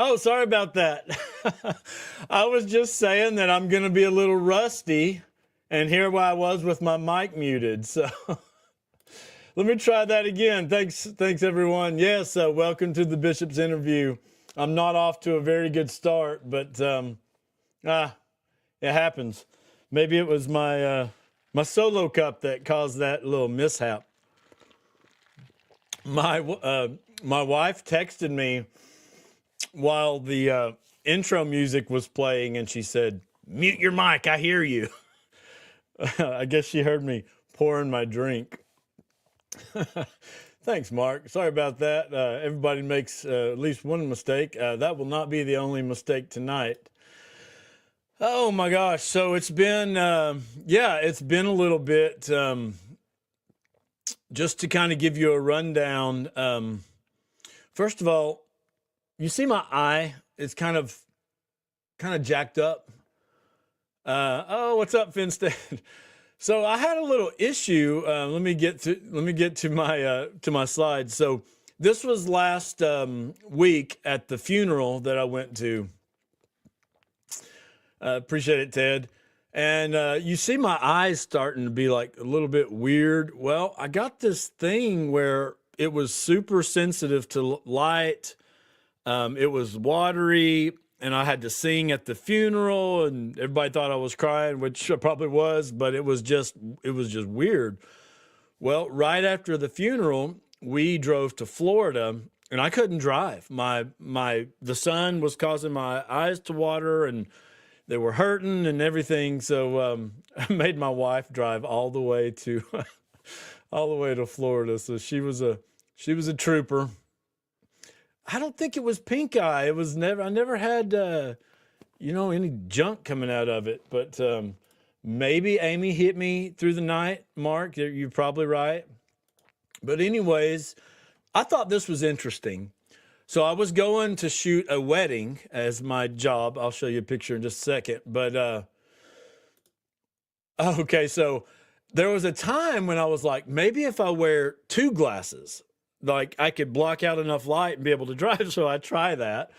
Oh, sorry about that. I was just saying that I'm going to be a little rusty, and here I was with my mic muted. So let me try that again. Thanks everyone. Yes, welcome to the bishop's interview. I'm not off to a very good start, but it happens. Maybe it was my solo cup that caused that little mishap. My wife texted me while the intro music was playing, and she said, "Mute your mic, I hear you." I guess she heard me pouring my drink. Thanks, Mark. Sorry about that. Everybody makes at least one mistake. That will not be the only mistake tonight. Oh my gosh. So it's been, it's been a little bit, just to kind of give you a rundown. First of all, you see my eye? It's kind of jacked up. What's up, Finstead? So I had a little issue. Let me get to my slides. So this was last week at the funeral that I went to. Appreciate it, Ted. And you see my eyes starting to be like a little bit weird. Well, I got this thing where it was super sensitive to light. It was watery, and I had to sing at the funeral, and everybody thought I was crying, which I probably was, but it was just weird. Well, right after the funeral, we drove to Florida, and I couldn't drive. The sun was causing my eyes to water, and they were hurting and everything. So I made my wife drive all the way to Florida. So she was a trooper. I don't think it was pink eye. I never had, any junk coming out of it, but maybe Amy hit me through the night. Mark, you're probably right. But anyways, I thought this was interesting. So I was going to shoot a wedding as my job. I'll show you a picture in just a second. But, okay, so there was a time when I was like, maybe if I wear two glasses, like I could block out enough light and be able to drive. So I try that.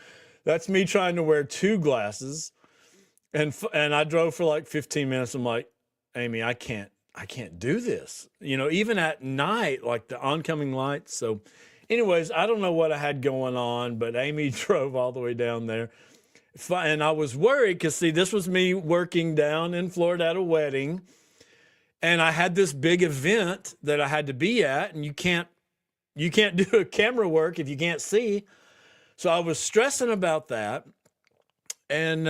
That's me trying to wear two glasses. And I drove for like 15 minutes. I'm like, Amy, I can't do this. Even at night, like the oncoming lights. So anyways, I don't know what I had going on, but Amy drove all the way down there. And I was worried because, see, this was me working down in Florida at a wedding. And I had this big event that I had to be at, and you can't do a camera work if you can't see. So I was stressing about that. And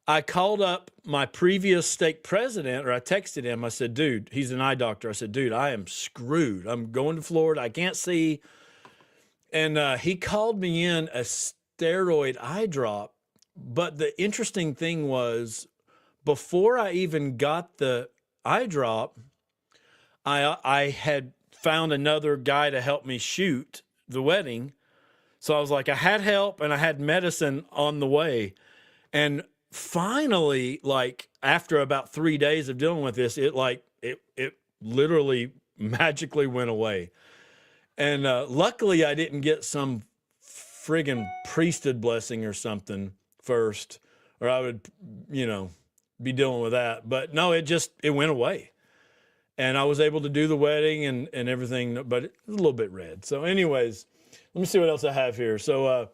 I called up my previous stake president, or I texted him. I said, dude, he's an eye doctor. I said, dude, I am screwed. I'm going to Florida. I can't see. And he called me in a steroid eye drop. But the interesting thing was, before I even got the eye drop, I had found another guy to help me shoot the wedding. So I was like, I had help and I had medicine on the way. And finally, like after about 3 days of dealing with this, it literally magically went away. And luckily I didn't get some friggin' priesthood blessing or something first, or I would, be dealing with that. But no, it went away. And I was able to do the wedding and everything, but it was a little bit red. So anyways, let me see what else I have here. So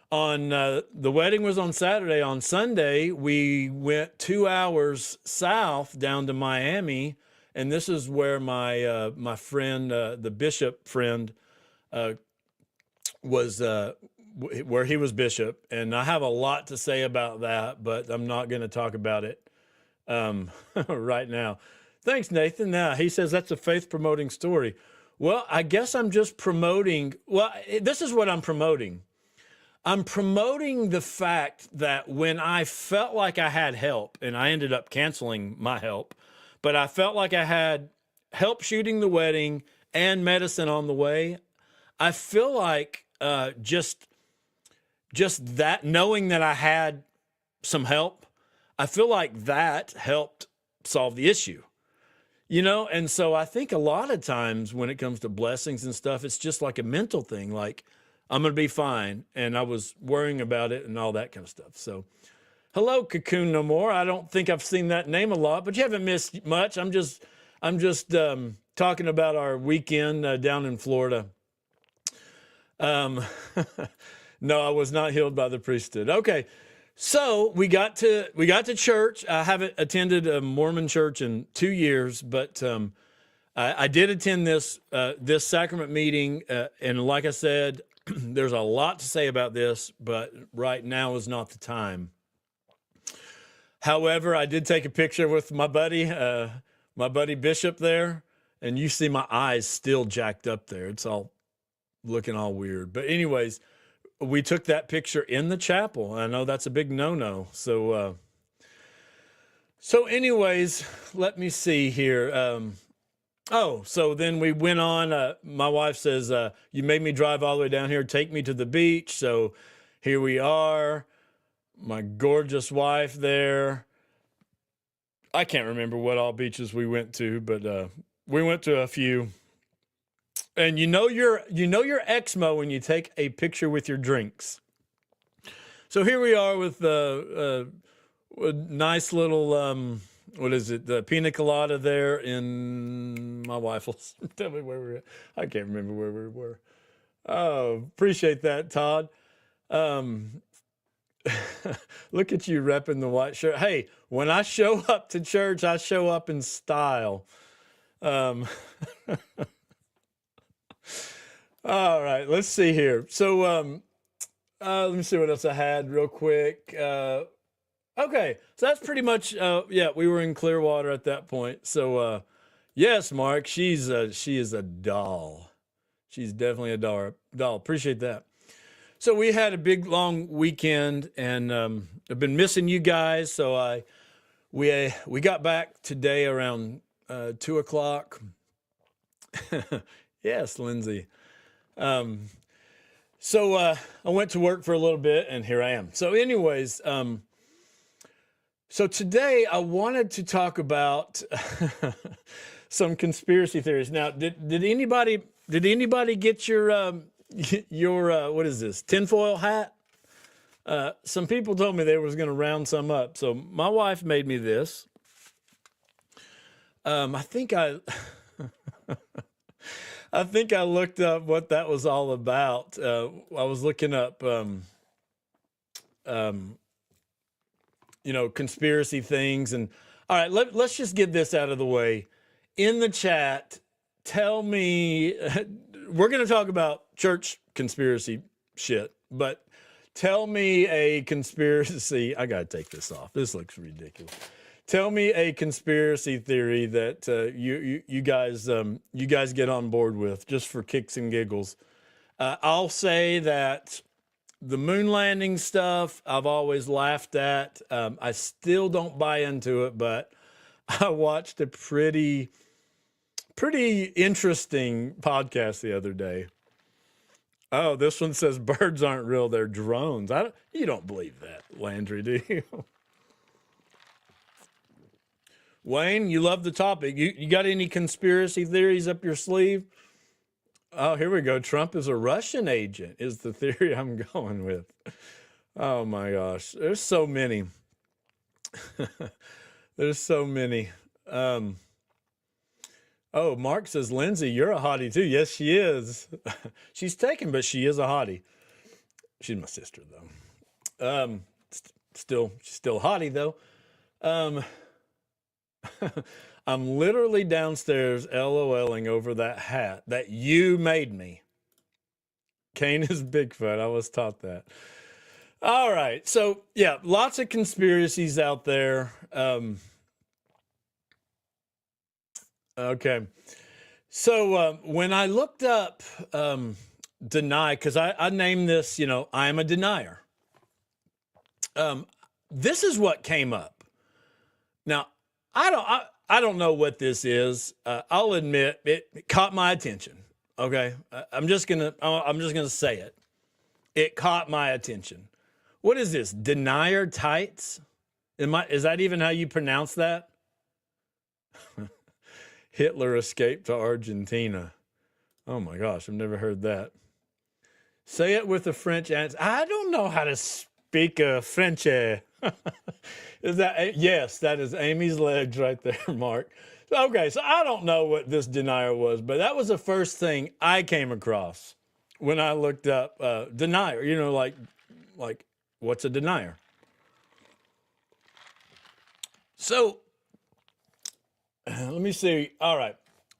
the wedding was on Saturday. On Sunday, we went 2 hours south down to Miami. And this is where my friend, the bishop friend, was where he was bishop. And I have a lot to say about that, but I'm not going to talk about it right now. Thanks, Nathan. Now, he says that's a faith-promoting story. Well, I guess I'm just promoting. Well, this is what I'm promoting. I'm promoting the fact that when I felt like I had help, and I ended up canceling my help, but I felt like I had help shooting the wedding and medicine on the way, I feel like just that, knowing that I had some help, I feel like that helped solve the issue. And so I think a lot of times when it comes to blessings and stuff, it's just like a mental thing. Like, I'm going to be fine. And I was worrying about it and all that kind of stuff. So, hello, Cocoon No More. I don't think I've seen that name a lot, but you haven't missed much. I'm just talking about our weekend down in Florida. No, I was not healed by the priesthood. Okay. So we got to church. I haven't attended a Mormon church in 2 years, but I did attend this sacrament meeting, and like I said, there's a lot to say about this, but right now is not the time. However, I did take a picture with my buddy Bishop there, and you see my eyes still jacked up there. It's all looking all weird. But anyways, we took that picture in the chapel. I know that's a big no-no. So anyways, let me see here. So then we went on. My wife says, you made me drive all the way down here. Take me to the beach. So here we are. My gorgeous wife there. I can't remember what all beaches we went to, but we went to a few. And you know you're Exmo when you take a picture with your drinks. So here we are with a nice little what is it? The pina colada there in my wife will tell me where we're at. I can't remember where we were. Oh, appreciate that, Todd. Look at you repping the white shirt. Hey, when I show up to church, I show up in style. All right, let's see here. So let me see what else I had real quick. Okay, so that's pretty much, yeah, we were in Clearwater at that point. So yes, Mark, she is a doll. She's definitely a doll. Appreciate that. So we had a big long weekend, and I've been missing you guys. So we got back today around 2 o'clock. Yes, Lindsay. So I went to work for a little bit, and here I am. So anyways, so today I wanted to talk about some conspiracy theories. Now, did anybody get your what is this, tinfoil hat? Some people told me they was going to round some up. So my wife made me this. I think I looked up what that was all about. I was looking up, conspiracy things. And all right, let's just get this out of the way. In the chat, tell me, we're going to talk about church conspiracy shit, but tell me a conspiracy. I got to take this off. This looks ridiculous. Tell me a conspiracy theory that you guys get on board with, just for kicks and giggles. I'll say that the moon landing stuff I've always laughed at. I still don't buy into it, but I watched a pretty interesting podcast the other day. Oh, this one says birds aren't real; they're drones. You don't believe that, Landry, do you? Wayne, you love the topic. You got any conspiracy theories up your sleeve? Oh, here we go. Trump is a Russian agent is the theory I'm going with. Oh my gosh. There's so many. There's so many. Oh, Mark says, Lindsay, you're a hottie too. Yes, she is. She's taken, but she is a hottie. She's my sister though. She's still a hottie though. I'm literally downstairs LOLing over that hat that you made me. Cain is Bigfoot. I was taught that. All right. So, yeah, lots of conspiracies out there. Okay. So, when I looked up deny, because I named this, I am a denier. This is what came up. Now, I don't know what this is. I'll admit it caught my attention. Okay, I'm just gonna say it. It caught my attention. What is this? Denier tights? Is that even how you pronounce that? Hitler escaped to Argentina. Oh my gosh, I've never heard that. Say it with a French accent. I don't know how to speak French. Is that yes? That is Amy's legs right there, Mark. Okay, so I don't know what this denier was, but that was the first thing I came across when I looked up denier. You know, like what's a denier? So let me see. All right.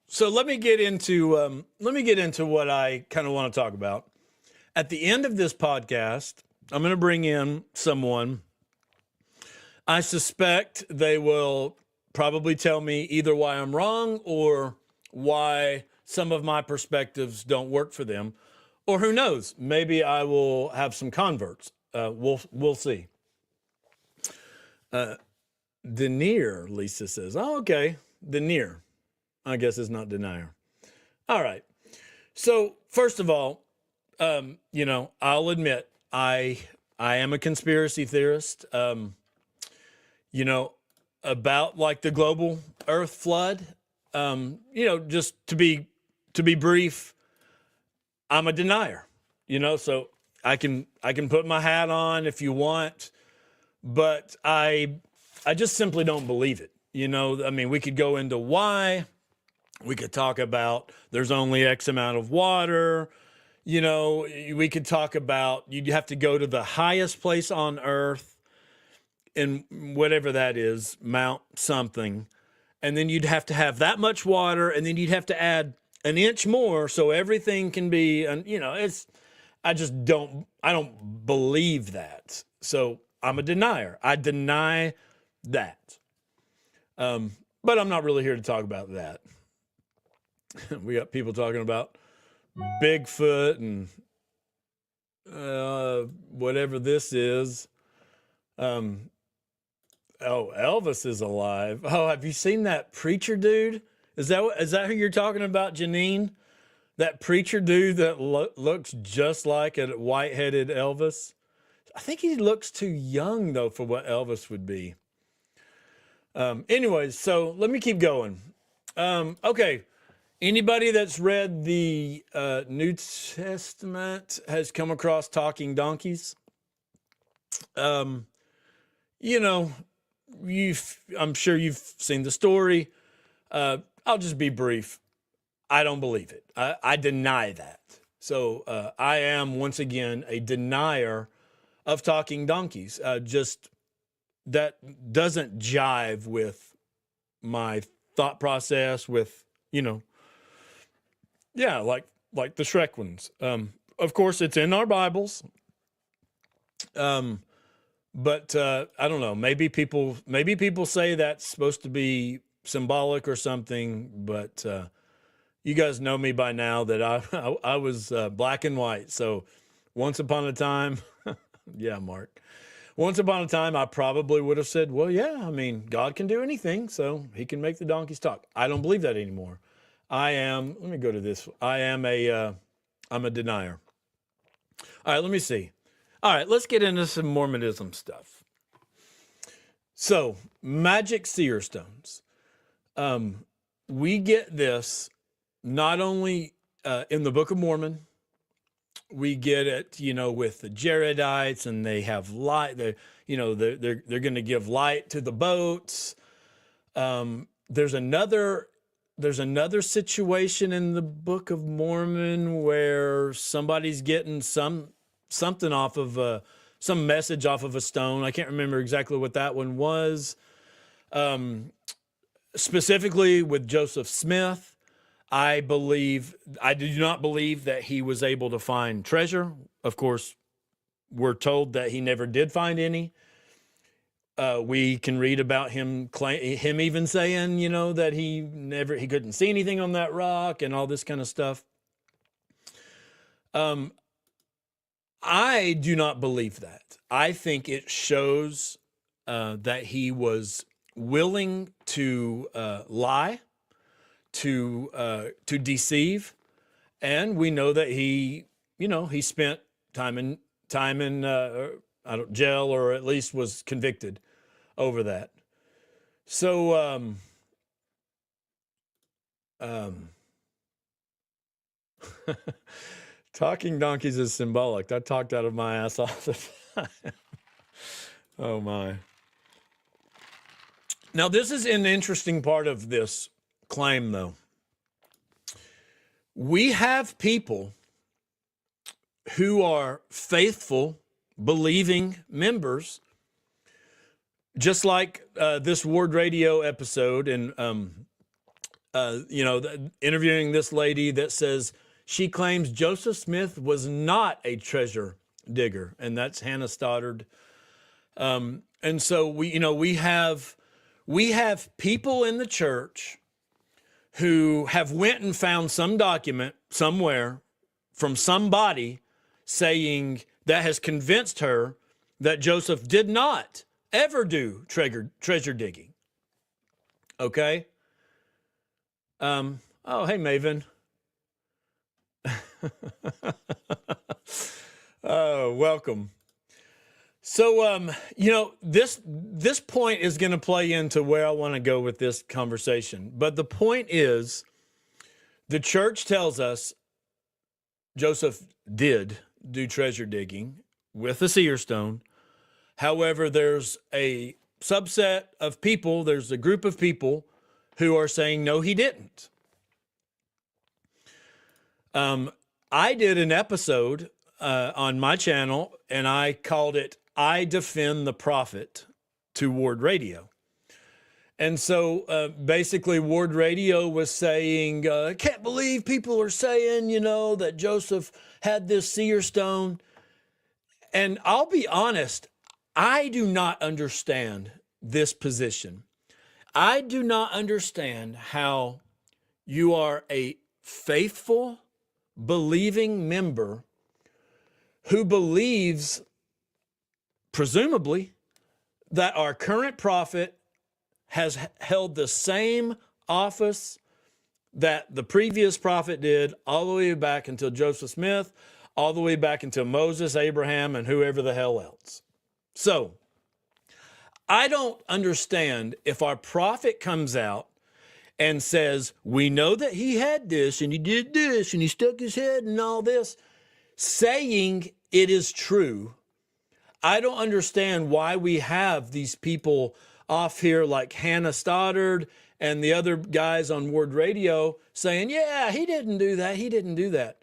So let me get into what I kind of want to talk about. At the end of this podcast, I'm going to bring in someone. I suspect they will probably tell me either why I'm wrong or why some of my perspectives don't work for them, or who knows, maybe I will have some converts. We'll see. DENIER, Lisa says. Oh, okay. DENIER. I guess it's not denier. All right. So first of all, I'll admit I am a conspiracy theorist. About like the global Earth flood. Just to be brief, I'm a denier. So I can put my hat on if you want, but I just simply don't believe it. We could go into why. We could talk about there's only X amount of water. We could talk about you'd have to go to the highest place on Earth, and whatever that is, Mount something, and then you'd have to have that much water, and then you'd have to add an inch more so everything can be. And I don't believe that. So I'm a denier. I deny that. But I'm not really here to talk about that. We got people talking about Bigfoot and whatever this is. Elvis is alive. Oh, have you seen that preacher dude? Is that who you're talking about, Janine? That preacher dude that looks just like a white-headed Elvis? I think he looks too young, though, for what Elvis would be. Anyways, so let me keep going. Okay. Anybody that's read the New Testament has come across talking donkeys. I'm sure you've seen the story. I'll just be brief. I don't believe it. I deny that. So I am, once again, a denier of talking donkeys. Just that doesn't jive with my thought process with, like the Shrek ones. Of course, it's in our Bibles. But I don't know. Maybe people say that's supposed to be symbolic or something. But you guys know me by now that I was black and white. So once upon a time, yeah, Mark. Once upon a time, I probably would have said, well, yeah, God can do anything, so he can make the donkeys talk. I don't believe that anymore. let me go to this. I'm a denier. All right, let me see. All right, let's get into some Mormonism stuff. So, magic seer stones. We get this not only in the Book of Mormon. We get it, with the Jaredites, and they have light. They're going to give light to the boats. There's another situation in the Book of Mormon where somebody's getting something off of some message off of a stone. I can't remember exactly what that one was. Specifically with Joseph Smith. I do not believe that he was able to find treasure. Of course, we're told that he never did find any. We can read about him even saying, that he couldn't see anything on that rock and all this kind of stuff. I do not believe that. I think it shows that he was willing to lie, to deceive, and we know that he spent time in jail, or at least was convicted over that. So Talking donkeys is symbolic. I talked out of my ass all the time. Oh my. Now, this is an interesting part of this claim, though. We have people who are faithful, believing members, just like this Ward Radio episode, and interviewing this lady that says she claims Joseph Smith was not a treasure digger, and that's Hannah Stoddard. And so we have people in the church who have went and found some document somewhere from somebody saying that has convinced her that Joseph did not ever do treasure digging. Okay? Oh, hey, Maven. Oh, welcome. So, this point is going to play into where I want to go with this conversation. But the point is, the church tells us Joseph did do treasure digging with a seer stone. However, there's a subset of people, there's a group of people who are saying, no, he didn't. I did an episode on my channel, and I called it I Defend the Prophet to Ward Radio. And so basically Ward Radio was saying, I can't believe people are saying, that Joseph had this seer stone. And I'll be honest, I do not understand this position. I do not understand how you are a faithful, believing member who believes, presumably, that our current prophet has held the same office that the previous prophet did all the way back until Joseph Smith, all the way back until Moses, Abraham, and whoever the hell else. So, I don't understand if our prophet comes out and says, we know that he had this, and he did this, and he stuck his head and all this, saying it is true. I don't understand why we have these people off here like Hannah Stoddard and the other guys on Word Radio saying, yeah, he didn't do that. He didn't do that.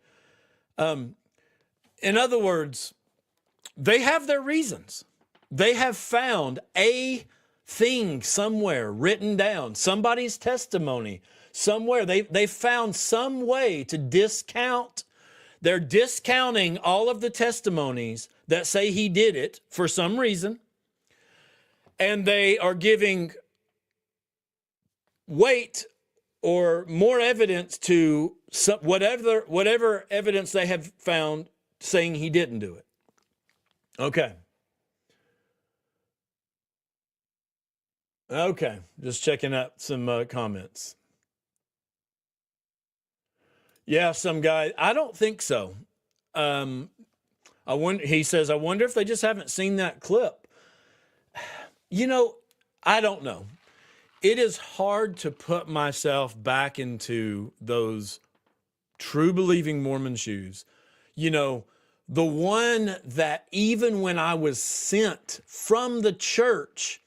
In other words, they have their reasons. They have found a thing somewhere written down, somebody's testimony somewhere. They found some way to discount. They're discounting all of the testimonies that say he did it for some reason. And they are giving weight or more evidence to whatever evidence they have found saying he didn't do it. Okay. Okay, just checking out some comments. Yeah, some guy. I don't think so. He says, I wonder if they just haven't seen that clip. I don't know. It is hard to put myself back into those true believing Mormon shoes. The one that even when I was sent from the church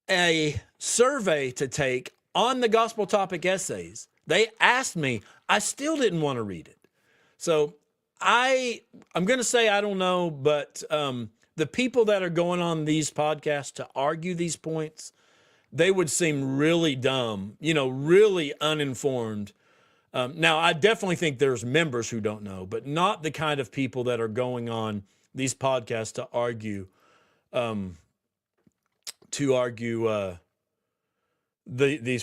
a survey to take on the gospel topic essays, they asked me, I still didn't want to read it. So I'm going to say I don't know, but the people that are going on these podcasts to argue these points, they would seem really dumb, really uninformed. Now, I definitely think there's members who don't know, but not the kind of people that are going on these podcasts to argue these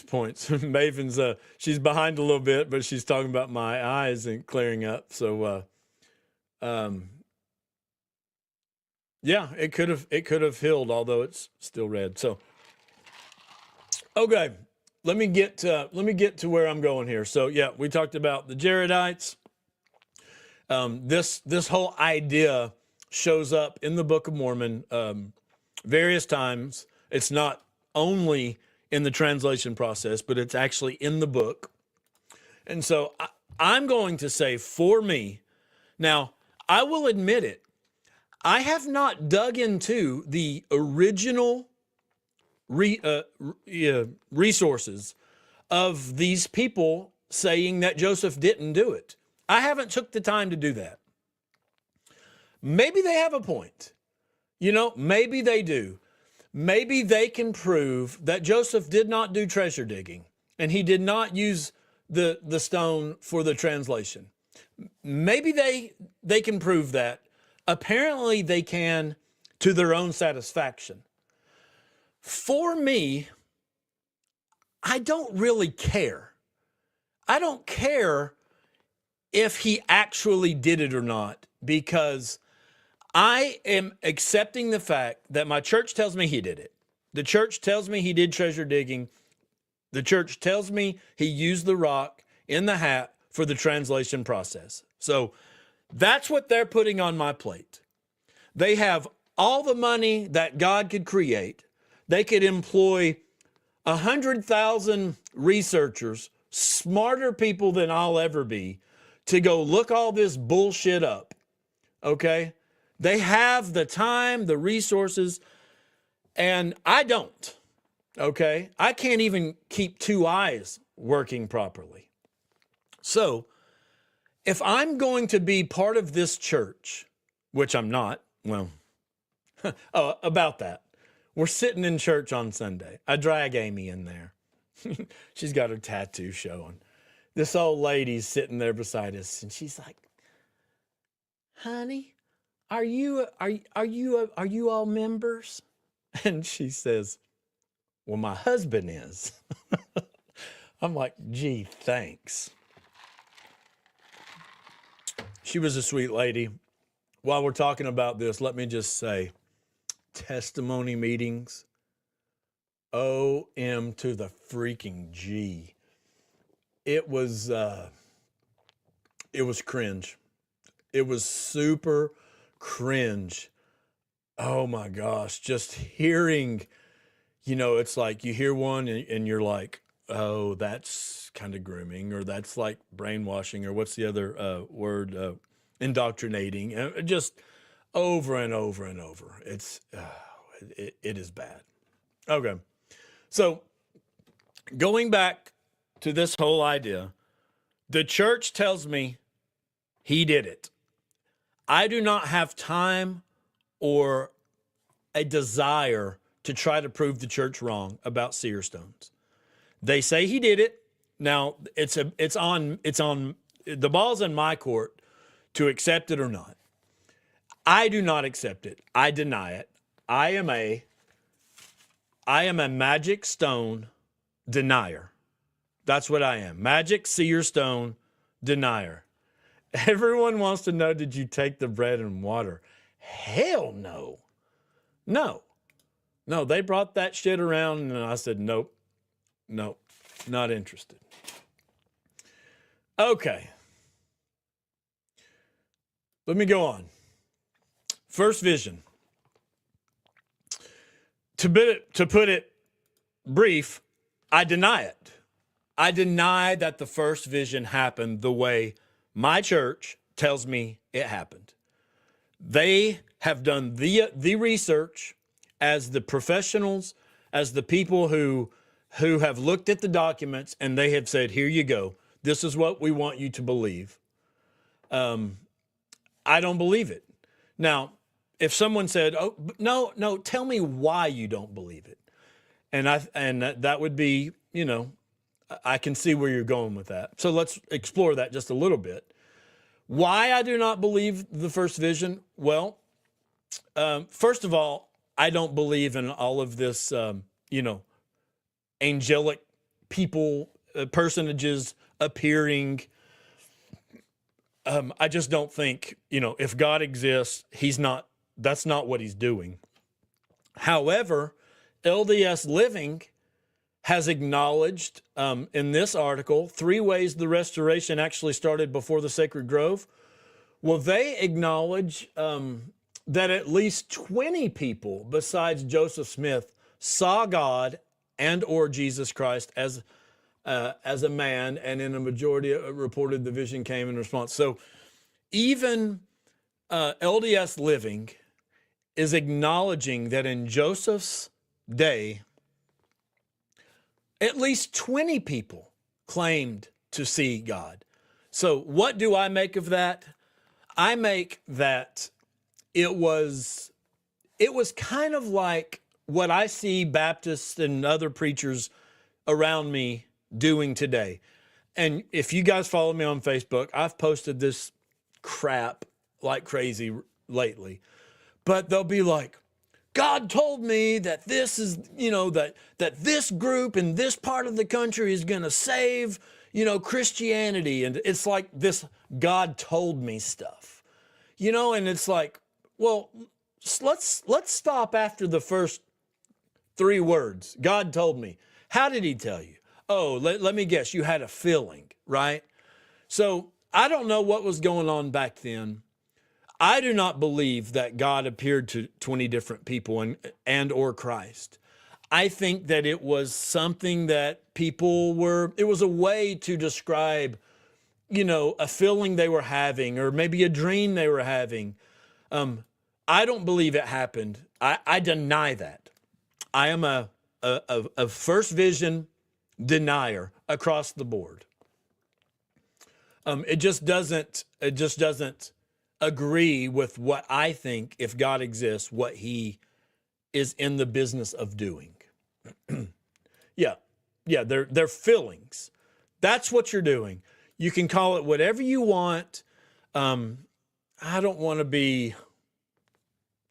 points. Maven's she's behind a little bit, but she's talking about my eyes and clearing up. So yeah, it could have healed, although it's still red. So okay, let me get to where I'm going here. So yeah, we talked about the Jaredites. This whole idea shows up in the Book of Mormon various times. It's not only in the translation process, but it's actually in the book. And so I'm going to say, for me, Now, I will admit it. I have not dug into the original resources of these people saying that Joseph didn't do it. I haven't took the time to do that. Maybe they have a point. Maybe they do. Maybe they can prove that Joseph did not do treasure digging and he did not use the stone for the translation. Maybe they can prove that. Apparently they can to their own satisfaction. For me, I don't really care. I don't care if he actually did it or not, because I am accepting the fact that my church tells me he did it. The church tells me he did treasure digging. The church tells me he used the rock in the hat for the translation process. So that's what they're putting on my plate. They have all the money that God could create. They could employ 100,000 researchers, smarter people than I'll ever be, to go look all this bullshit up. Okay? They have the time, the resources, and I don't. Okay? I can't even keep two eyes working properly. So, if I'm going to be part of this church, which I'm not, well, about that. We're sitting in church on Sunday. I drag Amy in there. She's got her tattoo showing. This old lady's sitting there beside us, and she's like, "Honey, are you all members?" And she says, "Well, my husband is." I'm like, "Gee, thanks." She was a sweet lady. While we're talking about this, let me just say, testimony meetings, OM to the freaking G. It was cringe. It was super cringe. Oh my gosh, just hearing, it's like you hear one and you're like, oh, that's kind of grooming, or that's like brainwashing, or what's the other word? Indoctrinating, just over and over and over. It is bad. Okay. So going back to this whole idea, the church tells me he did it. I do not have time or a desire to try to prove the church wrong about seer stones. They say he did it. Now it's on the ball's in my court to accept it or not. I do not accept it. I deny it. I am a magic stone denier. That's what I am. Magic seer stone denier. Everyone wants to know, did you take the bread and water? Hell no. No, they brought that shit around and I said, nope, not interested. Okay. Let me go on. First vision. To put it brief, I deny it. I deny that the first vision happened the way my church tells me it happened. They have done the research as the professionals, as the people who have looked at the documents, and they have said, here you go. This is what we want you to believe. I don't believe it. Now, if someone said, "Oh, no, tell me why you don't believe it," and that would be, I can see where you're going with that. So let's explore that just a little bit. Why I do not believe the first vision? Well, first of all, I don't believe in all of this, angelic people, personages appearing. I just don't think, if God exists, that's not what he's doing. However, LDS Living has acknowledged in this article 3 ways the restoration actually started before the Sacred Grove. Well, they acknowledge that at least 20 people besides Joseph Smith saw God and or Jesus Christ as a man, and in a majority reported the vision came in response. So even LDS Living is acknowledging that in Joseph's day, at least 20 people claimed to see God. So what do I make of that? I make that it was kind of like what I see Baptists and other preachers around me doing today. And if you guys follow me on Facebook, I've posted this crap like crazy lately. But they'll be like, God told me that this is, that this group in this part of the country is going to save, Christianity. And it's like this God told me stuff, and it's like, well, let's stop after the first 3 words. God told me. How did he tell you? Oh, let me guess. You had a feeling, right? So I don't know what was going on back then. I do not believe that God appeared to 20 different people and or Christ. I think that it was something that it was a way to describe, a feeling they were having, or maybe a dream they were having. I don't believe it happened. I deny that. I am a first vision denier across the board. It just doesn't agree with what I think, if God exists, what he is in the business of doing. Yeah, they're feelings. That's what you're doing. You can call it whatever you want. I don't want to be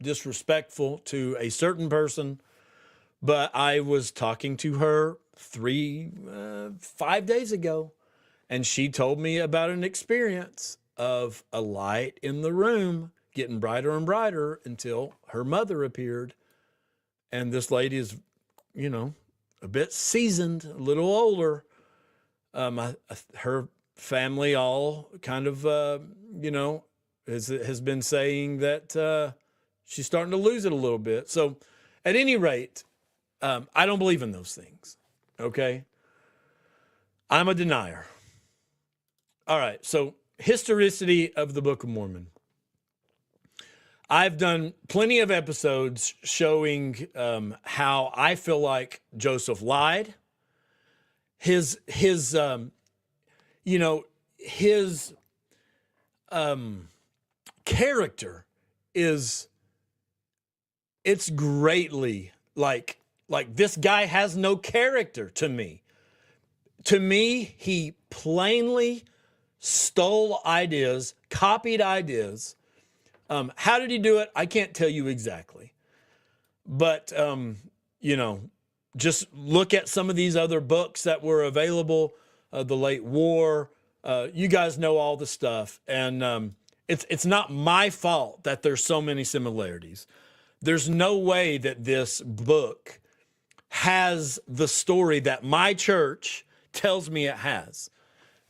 disrespectful to a certain person, but I was talking to her 5 days ago, and she told me about an experience of a light in the room getting brighter and brighter until her mother appeared. And this lady is, a bit seasoned, a little older. Her family all kind of, has been saying that she's starting to lose it a little bit. So at any rate, I don't believe in those things, okay? I'm a denier. All right, so historicity of the Book of Mormon. I've done plenty of episodes showing how I feel like Joseph lied. His character it's greatly like this guy has no character to me. To me, he plainly stole ideas, copied ideas. How did he do it? I can't tell you exactly. But, just look at some of these other books that were available, The Late War. You guys know all the stuff. And it's not my fault that there's so many similarities. There's no way that this book has the story that my church tells me it has.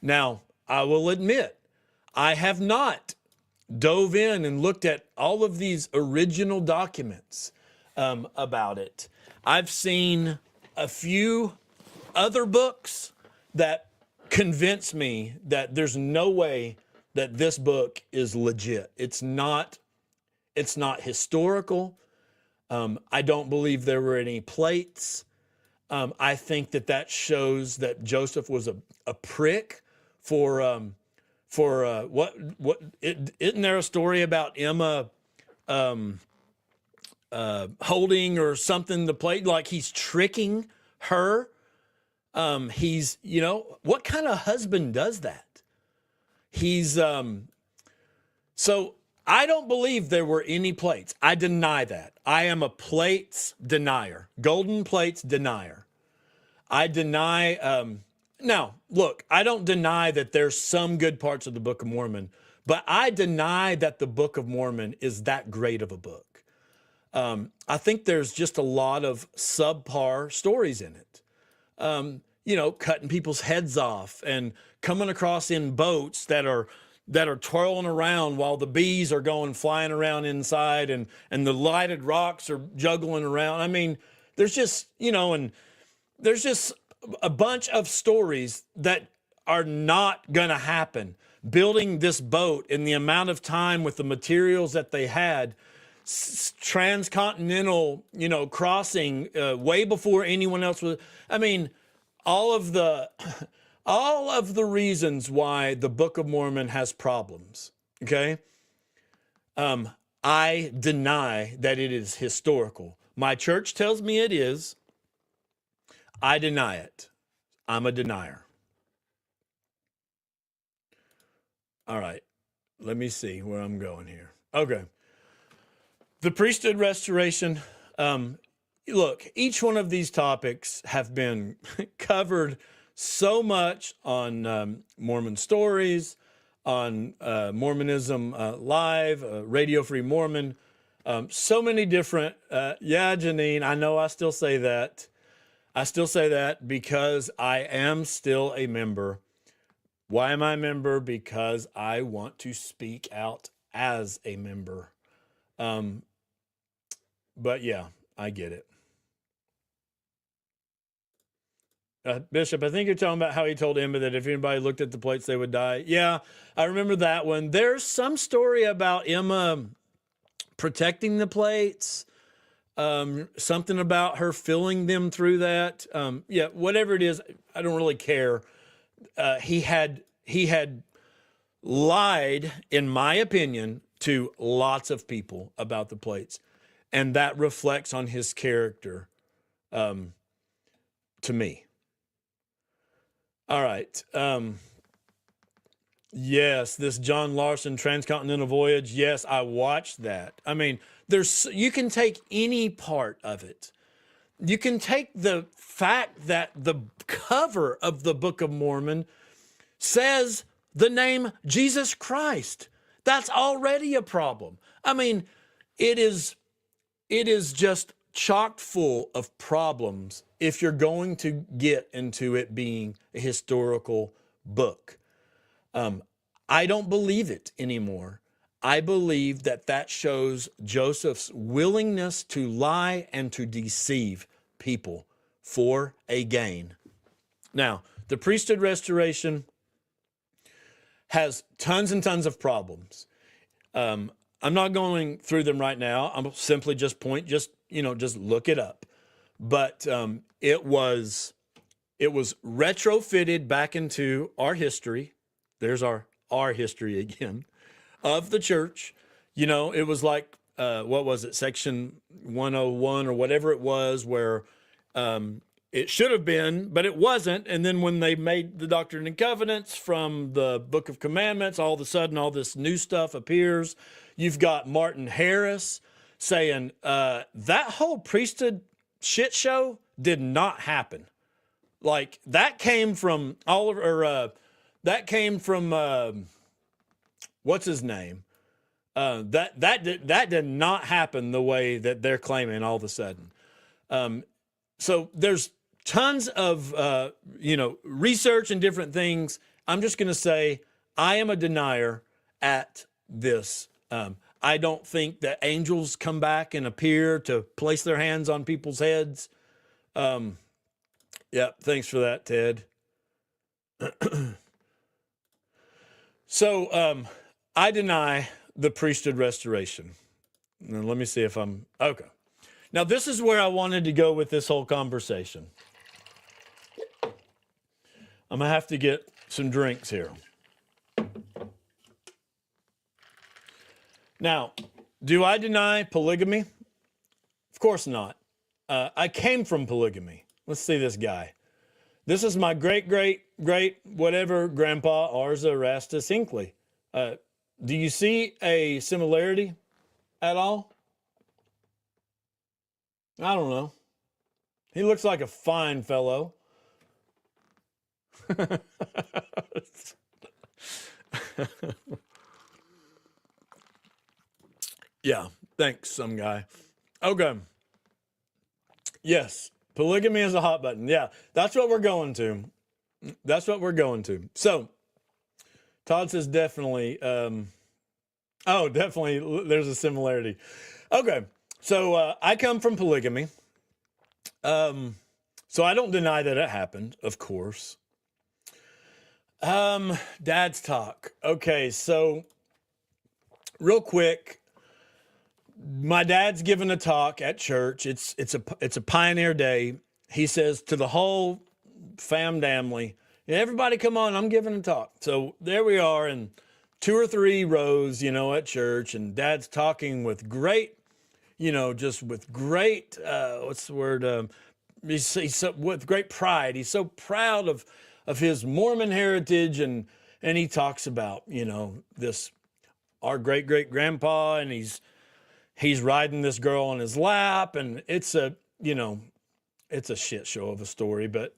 Now, I will admit, I have not dove in and looked at all of these original documents about it. I've seen a few other books that convince me that there's no way that this book is legit. It's not historical. I don't believe there were any plates. I think that shows that Joseph was a prick for isn't there a story about Emma holding or something the plate, like he's tricking her? He's, what kind of husband does that? He's so I don't believe there were any plates. I deny that. I am a plates denier, golden plates denier. I deny now, look, I don't deny that there's some good parts of the Book of Mormon, but I deny that the Book of Mormon is that great of a book. I think there's just a lot of subpar stories in it. Cutting people's heads off and coming across in boats that are twirling around while the bees are going flying around inside and the lighted rocks are juggling around. I mean, there's just, and there's just a bunch of stories that are not going to happen. building this boat in the amount of time with the materials that they had, transcontinental, crossing way before anyone else was. I mean, all of the reasons why the Book of Mormon has problems. Okay. I deny that it is historical. My church tells me it is. I deny it. I'm a denier. All right. Let me see where I'm going here. Okay. The priesthood restoration. Look, each one of these topics have been covered so much on Mormon Stories, on Mormonism Live, Radio Free Mormon, so many different, yeah, Janine, I know I still say that. I still say that because I am still a member. Why am I a member? Because I want to speak out as a member. But yeah, I get it. Bishop, I think you're talking about how he told Emma that if anybody looked at the plates, they would die. Yeah, I remember that one. There's some story about Emma protecting the plates, something about her filling them through that. Yeah, whatever it is, I don't really care. He had lied, in my opinion, to lots of people about the plates, and that reflects on his character, to me. All right. Yes, this John Larson transcontinental voyage. Yes, I watched that. I mean, you can take any part of it. You can take the fact that the cover of the Book of Mormon says the name Jesus Christ. That's already a problem. I mean, it is just chock full of problems if you're going to get into it being a historical book. I don't believe it anymore. I believe that shows Joseph's willingness to lie and to deceive people for a gain. Now, the priesthood restoration has tons and tons of problems. I'm not going through them right now. I'm simply just look it up. But it was retrofitted back into our history. There's our history again of the church. It was like, what was it? Section 101 or whatever it was, where it should have been, but it wasn't. And then when they made the Doctrine and Covenants from the Book of Commandments, all of a sudden all this new stuff appears. You've got Martin Harris saying that whole priesthood shit show did not happen. Like, that came from Oliver, that came from what's his name? That did not happen the way that they're claiming all of a sudden. So there's tons of research and different things. I'm just going to say I am a denier at this. I don't think that angels come back and appear to place their hands on people's heads. Yeah, thanks for that, Ted. So I deny the priesthood restoration. Now, let me see if I'm okay. Now, this is where I wanted to go with this whole conversation. I'm going to have to get some drinks here. Now, do I deny polygamy? Of course not. I came from polygamy. Let's see this guy. This is my great whatever grandpa, Arza Erastus Hinckley. Do you see a similarity at all? I don't know. He looks like a fine fellow. Yeah, thanks, some guy. Okay. Yes, polygamy is a hot button. Yeah, that's what we're going to. That's what we're going to. So, Todd says definitely. Definitely, there's a similarity. Okay, so I come from polygamy. So I don't deny that it happened, of course. Dad's talk. Okay, so real quick, my dad's giving a talk at church. It's a pioneer day. He says to the whole family, everybody come on, I'm giving a talk. So there we are in 2 or 3 rows, at church, and dad's talking with great, just with great, what's the word? With great pride. He's so proud of his Mormon heritage, and he talks about, this, our great great grandpa, and he's riding this girl on his lap, and it's a shit show of a story, but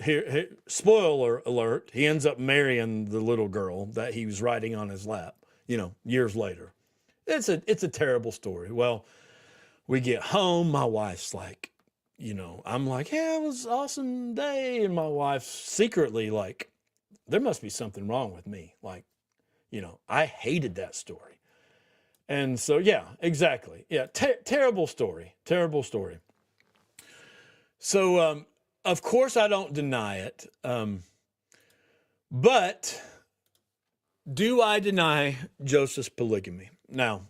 here, spoiler alert, he ends up marrying the little girl that he was riding on his lap, years later. It's a terrible story. Well, we get home, my wife's like, I'm like, yeah, it was an awesome day. And my wife's secretly like, there must be something wrong with me. Like, I hated that story. And so, yeah, exactly. Yeah. Terrible story. Terrible story. So, of course I don't deny it. But do I deny Joseph's polygamy? Now,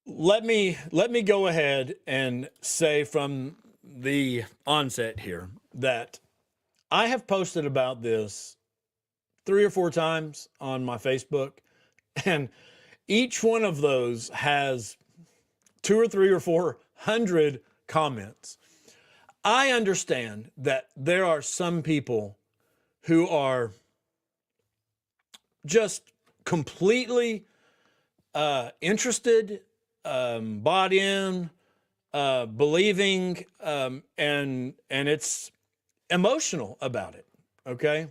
let me go ahead and say from the onset here that I have posted about this 3 or 4 times on my Facebook, and each one of those has 2 or 3 or 400 comments. I understand that there are some people who are just completely interested, bought in, believing, and it's emotional about it. Okay.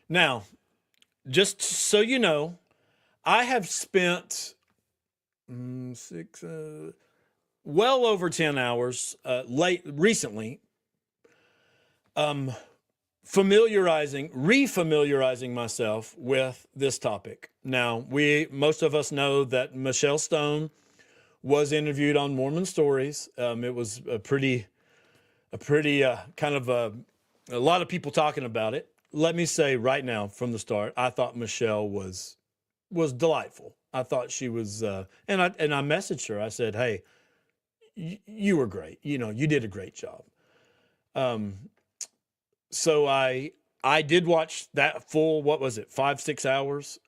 Now, just so you know, I have spent well over 10 hours recently refamiliarizing myself with this topic. Now, most of us know that Michelle Stone was interviewed on Mormon Stories. It was a pretty kind of a lot of people talking about it. Let me say right now from the start, I thought Michelle was delightful. I thought she was, and I messaged her. I said, "Hey, you were great. You did a great job." So I did watch that full, what was it, 5-6 hours.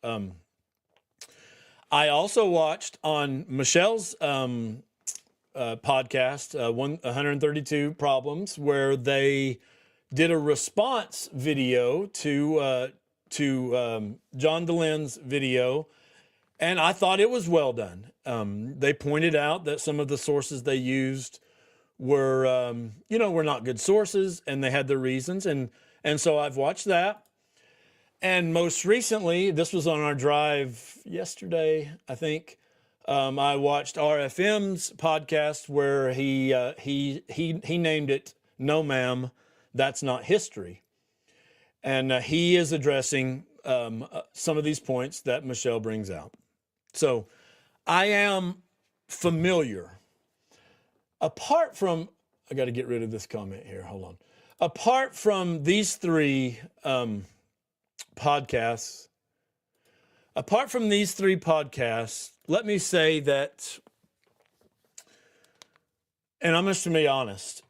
I also watched on Michelle's podcast, 132 Problems, where they did a response video to John DeLyn's video, and I thought it was well done. They pointed out that some of the sources they used were not good sources, and they had their reasons. And so I've watched that. And most recently, this was on our drive yesterday, I think. I watched RFM's podcast where he named it "No, Ma'am, That's Not History," and he is addressing some of these points that Michelle brings out. So I am familiar. Apart from, I got to get rid of this comment here. Hold on. Apart from these 3 podcasts, let me say that, and I'm just going to be honest,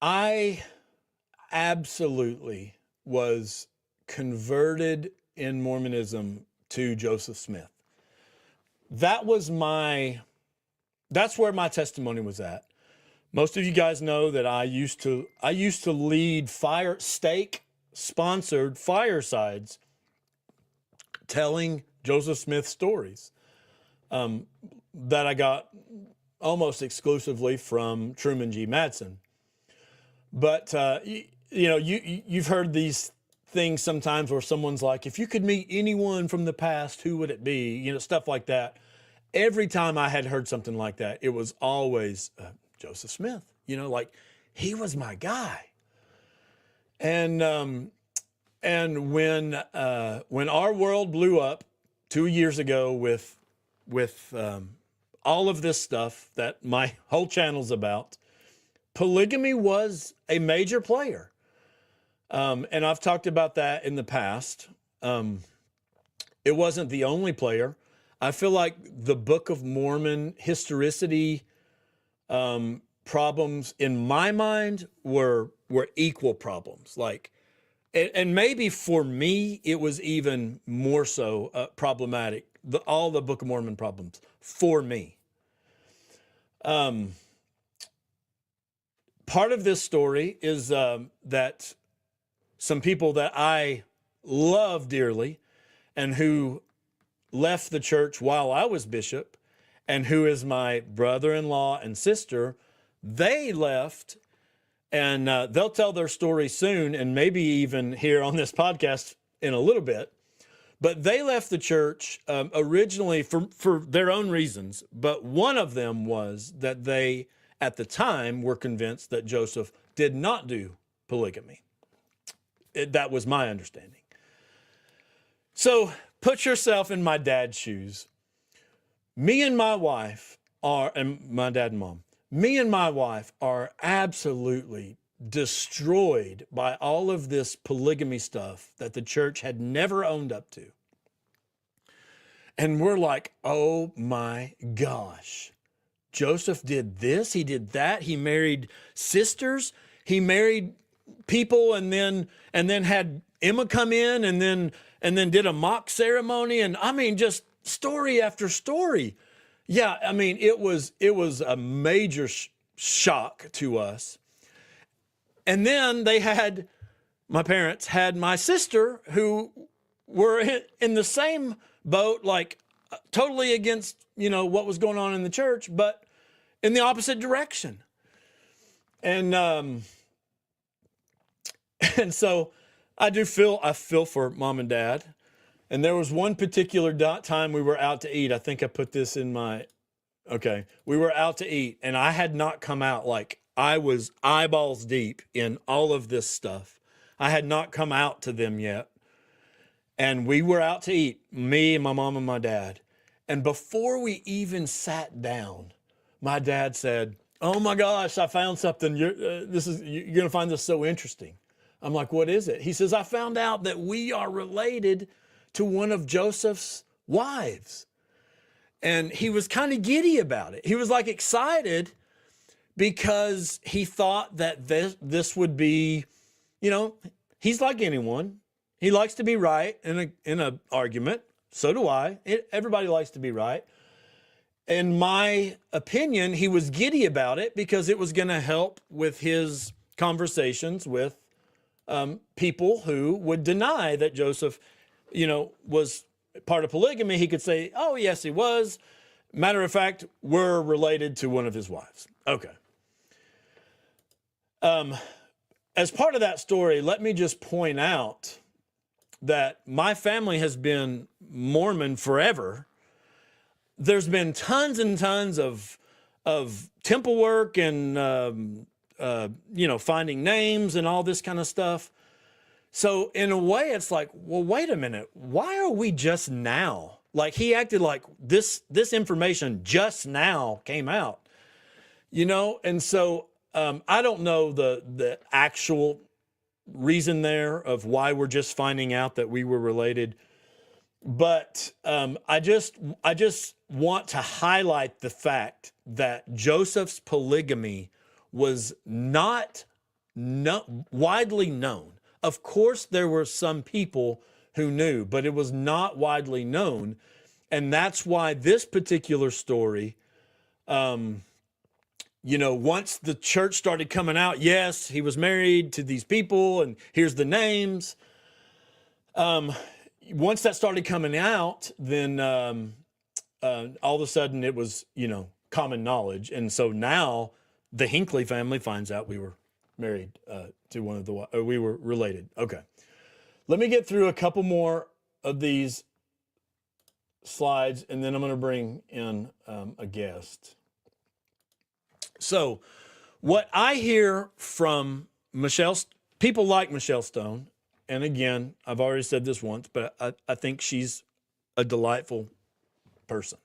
I absolutely was converted in Mormonism to Joseph Smith. That's where my testimony was at. Most of you guys know that I used to lead stake-sponsored firesides telling Joseph Smith stories that I got almost exclusively from Truman G. Madsen. But you've heard these things sometimes where someone's like, if you could meet anyone from the past, who would it be? Stuff like that. Every time I had heard something like that, it was always Joseph Smith. Like he was my guy. And when our world blew up 2 years ago with all of this stuff that my whole channel's about, polygamy was a major player. And I've talked about that in the past. It wasn't the only player. I feel like the Book of Mormon historicity problems in my mind were equal problems. Like, and maybe for me, it was even more so problematic. All the Book of Mormon problems for me. Part of this story is that some people that I love dearly and who left the church while I was bishop and who is my brother-in-law and sister, they left, and they'll tell their story soon and maybe even here on this podcast in a little bit. But they left the church originally for their own reasons. But one of them was that they, at the time, were convinced that Joseph did not do polygamy. That was my understanding. So put yourself in my dad's shoes. Me and my wife and my dad and mom, me and my wife are absolutely destroyed by all of this polygamy stuff that the church had never owned up to. And we're like, oh my gosh, Joseph did this, he did that, he married sisters, he married people and then had Emma come in and then did a mock ceremony. And I mean, just story after story. Yeah, I mean, it was a major shock to us. And then my parents had my sister, who were in the same boat, like totally against, what was going on in the church, but in the opposite direction. And so I feel for mom and dad. And there was one particular time we were out to eat. I think I put this in we were out to eat and I had not come out, like I was eyeballs deep in all of this stuff. I had not come out to them yet. And we were out to eat, me and my mom and my dad. And before we even sat down, my dad said, "Oh my gosh, I found something. You're going to find this so interesting." I'm like, "What is it?" He says, "I found out that we are related to one of Joseph's wives." And he was kind of giddy about it. He was like excited because he thought that this would be, he's like anyone. He likes to be right in an argument. So do I. Everybody likes to be right. In my opinion, he was giddy about it because it was going to help with his conversations with people who would deny that Joseph, was part of polygamy. He could say, "Oh, yes, he was. Matter of fact, we're related to one of his wives." Okay. As part of that story, let me just point out that my family has been Mormon forever. There's been tons and tons of temple work and, finding names and all this kind of stuff. So in a way, it's like, well, wait a minute. Why are we just now? Like he acted like this information just now came out, And so I don't know the actual reason there of why we're just finding out that we were related. But I just want to highlight the fact that Joseph's polygamy was not widely known. Of course, there were some people who knew, but it was not widely known. And that's why this particular story, once the church started coming out, yes, he was married to these people and here's the names. Once that started coming out, then all of a sudden it was, common knowledge. And so now the Hinckley family finds out we were married to one of we were related. Okay. Let me get through a couple more of these slides, and then I'm going to bring in a guest. So what I hear from people like Michelle Stone, and again, I've already said this once, but I think she's a delightful person.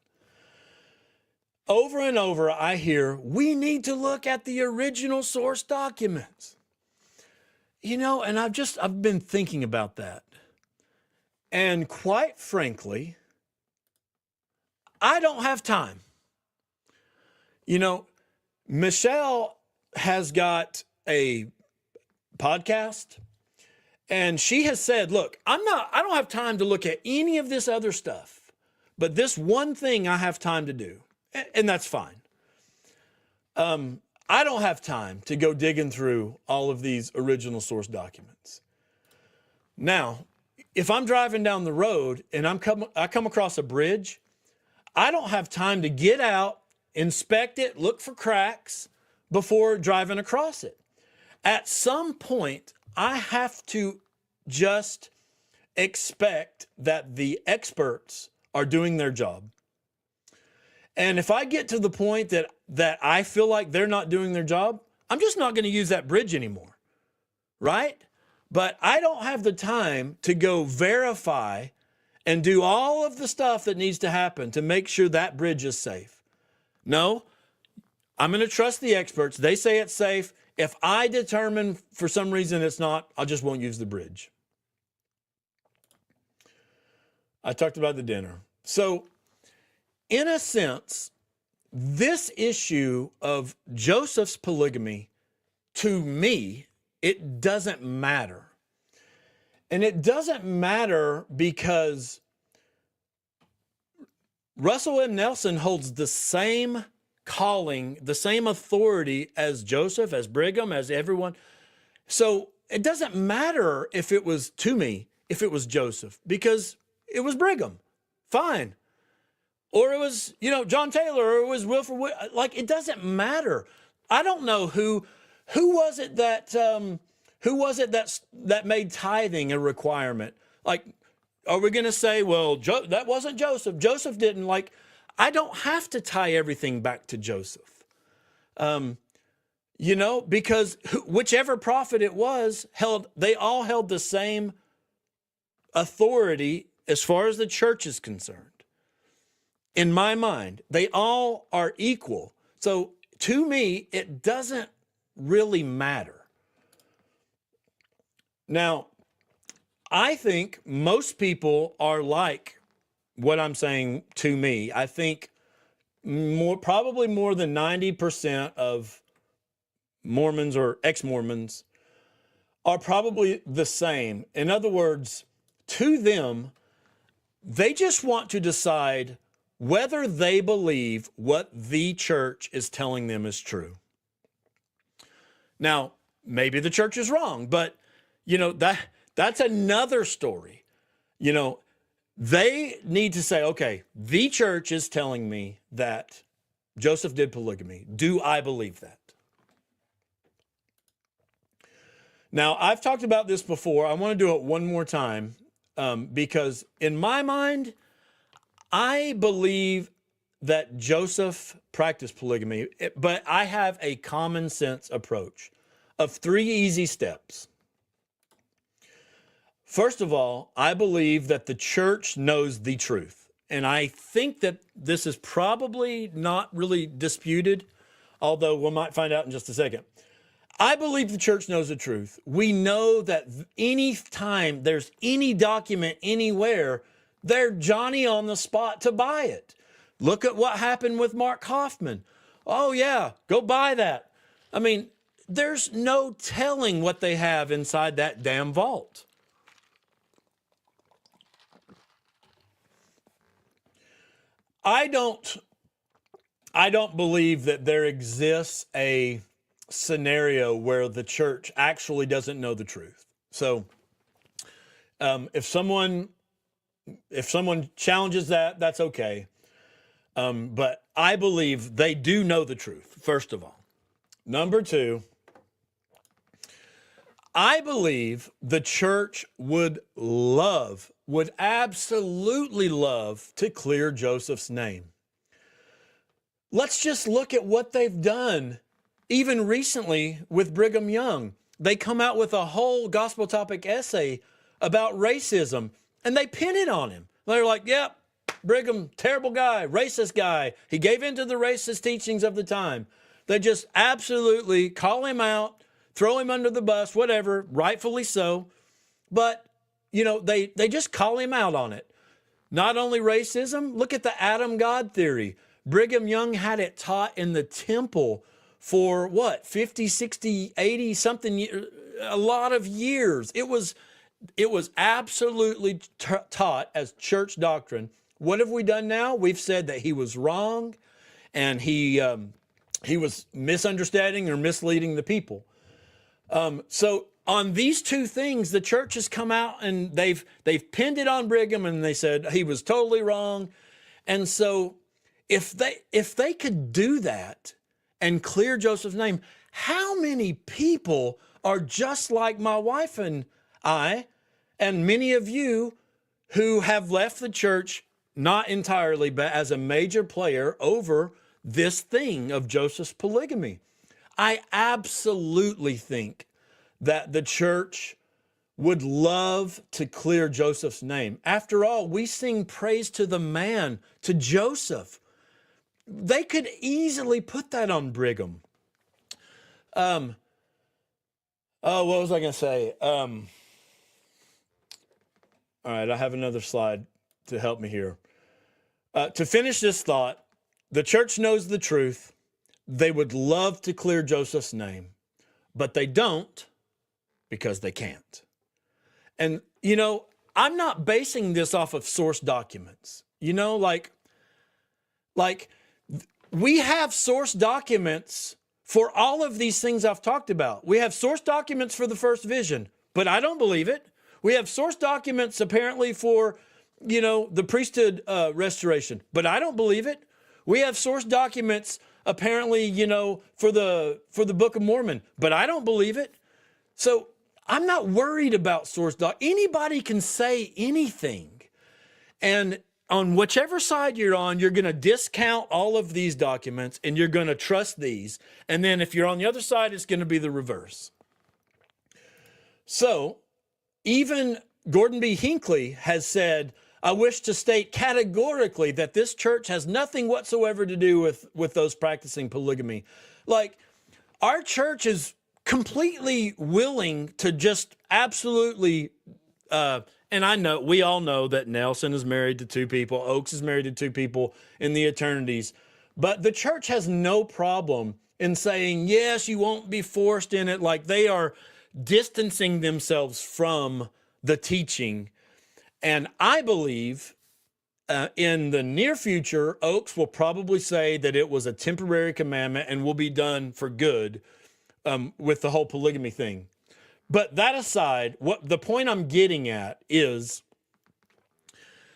over and over, I hear, we need to look at the original source documents. You know, and I've been thinking about that. And quite frankly, I don't have time. You know, Michelle has got a podcast, and she has said, look, I don't have time to look at any of this other stuff, but this one thing I have time to do, and that's fine. I don't have time to go digging through all of these original source documents. Now, if I'm driving down the road and I come across a bridge, I don't have time to get out, inspect it, look for cracks before driving across it. At some point, I have to just expect that the experts are doing their job. And if I get to the point that I feel like they're not doing their job, I'm just not going to use that bridge anymore, right? But I don't have the time to go verify and do all of the stuff that needs to happen to make sure that bridge is safe. No, I'm going to trust the experts. They say it's safe. If I determine for some reason it's not, I just won't use the bridge. I talked about the dinner. So, in a sense, this issue of Joseph's polygamy, to me, it doesn't matter. And it doesn't matter because Russell M. Nelson holds the same calling, the same authority as Joseph, as Brigham, as everyone. So it doesn't matter if it was, to me, if it was Joseph, because it was Brigham. Fine. Or it was, John Taylor, or it was Wilford. Like, it doesn't matter. I don't know who was it that made tithing a requirement. Like, are we going to say, well, that wasn't Joseph. Joseph didn't. Like, I don't have to tie everything back to Joseph. Because whichever prophet it was, they all held the same authority as far as the church is concerned. In my mind, they all are equal. So to me, it doesn't really matter. Now, I think most people are like what I'm saying to me. I think probably more than 90% of Mormons or ex-Mormons are probably the same. In other words, to them, they just want to decide whether they believe what the church is telling them is true. Now, maybe the church is wrong, but that's another story. They need to say, okay, the church is telling me that Joseph did polygamy. Do I believe that? Now, I've talked about this before. I want to do it one more time because in my mind, I believe that Joseph practiced polygamy, but I have a common sense approach of 3 easy steps. First of all, I believe that the church knows the truth. And I think that this is probably not really disputed, although we might find out in just a second. I believe the church knows the truth. We know that any time there's any document anywhere, they're Johnny on the spot to buy it. Look at what happened with Mark Hoffman. Oh yeah, go buy that. I mean, there's no telling what they have inside that damn vault. I don't believe that there exists a scenario where the church actually doesn't know the truth. So if someone challenges that, that's okay. But I believe they do know the truth, first of all. Number 2, I believe the church would absolutely love to clear Joseph's name. Let's just look at what they've done, even recently with Brigham Young. They come out with a whole gospel topic essay about racism, and they pin it on him. They're like, yep, Brigham, terrible guy, racist guy. He gave in to the racist teachings of the time. They just absolutely call him out, throw him under the bus, whatever, rightfully so. But, you know, they just call him out on it. Not only racism, look at the Adam God theory. Brigham Young had it taught in the temple for what, 50, 60, 80 something, a lot of years. It was absolutely taught as church doctrine. What have we done now? We've said that he was wrong and he was misunderstanding or misleading the people. So on these two things, the church has come out and they've pinned it on Brigham and they said he was totally wrong. And so if they could do that and clear Joseph's name, how many people are just like my wife and I, and many of you who have left the church, not entirely, but as a major player over this thing of Joseph's polygamy? I absolutely think that the church would love to clear Joseph's name. After all, we sing praise to the man, to Joseph. They could easily put that on Brigham. What was I going to say? All right, I have another slide to help me here. To finish this thought, the church knows the truth. They would love to clear Joseph's name, but they don't because they can't. And, you know, I'm not basing this off of source documents. You know, like we have source documents for all of these things I've talked about. We have source documents for the first vision, but I don't believe it. We have source documents apparently for, you know, the priesthood restoration, but I don't believe it. We have source documents apparently, you know, for the Book of Mormon, but I don't believe it. So I'm not worried about source doc. Anybody can say anything. And on whichever side you're on, you're going to discount all of these documents and you're going to trust these. And then if you're on the other side, it's going to be the reverse. So even Gordon B. Hinckley has said, I wish to state categorically that this church has nothing whatsoever to do with those practicing polygamy. Like, our church is completely willing to just absolutely, and I know, we all know that Nelson is married to two people, Oakes is married to two people in the eternities, but the church has no problem in saying, yes, you won't be forced in it. Like, they are distancing themselves from the teaching. And I believe in the near future, Oakes will probably say that it was a temporary commandment and will be done for good with the whole polygamy thing. But that aside, what the point I'm getting at is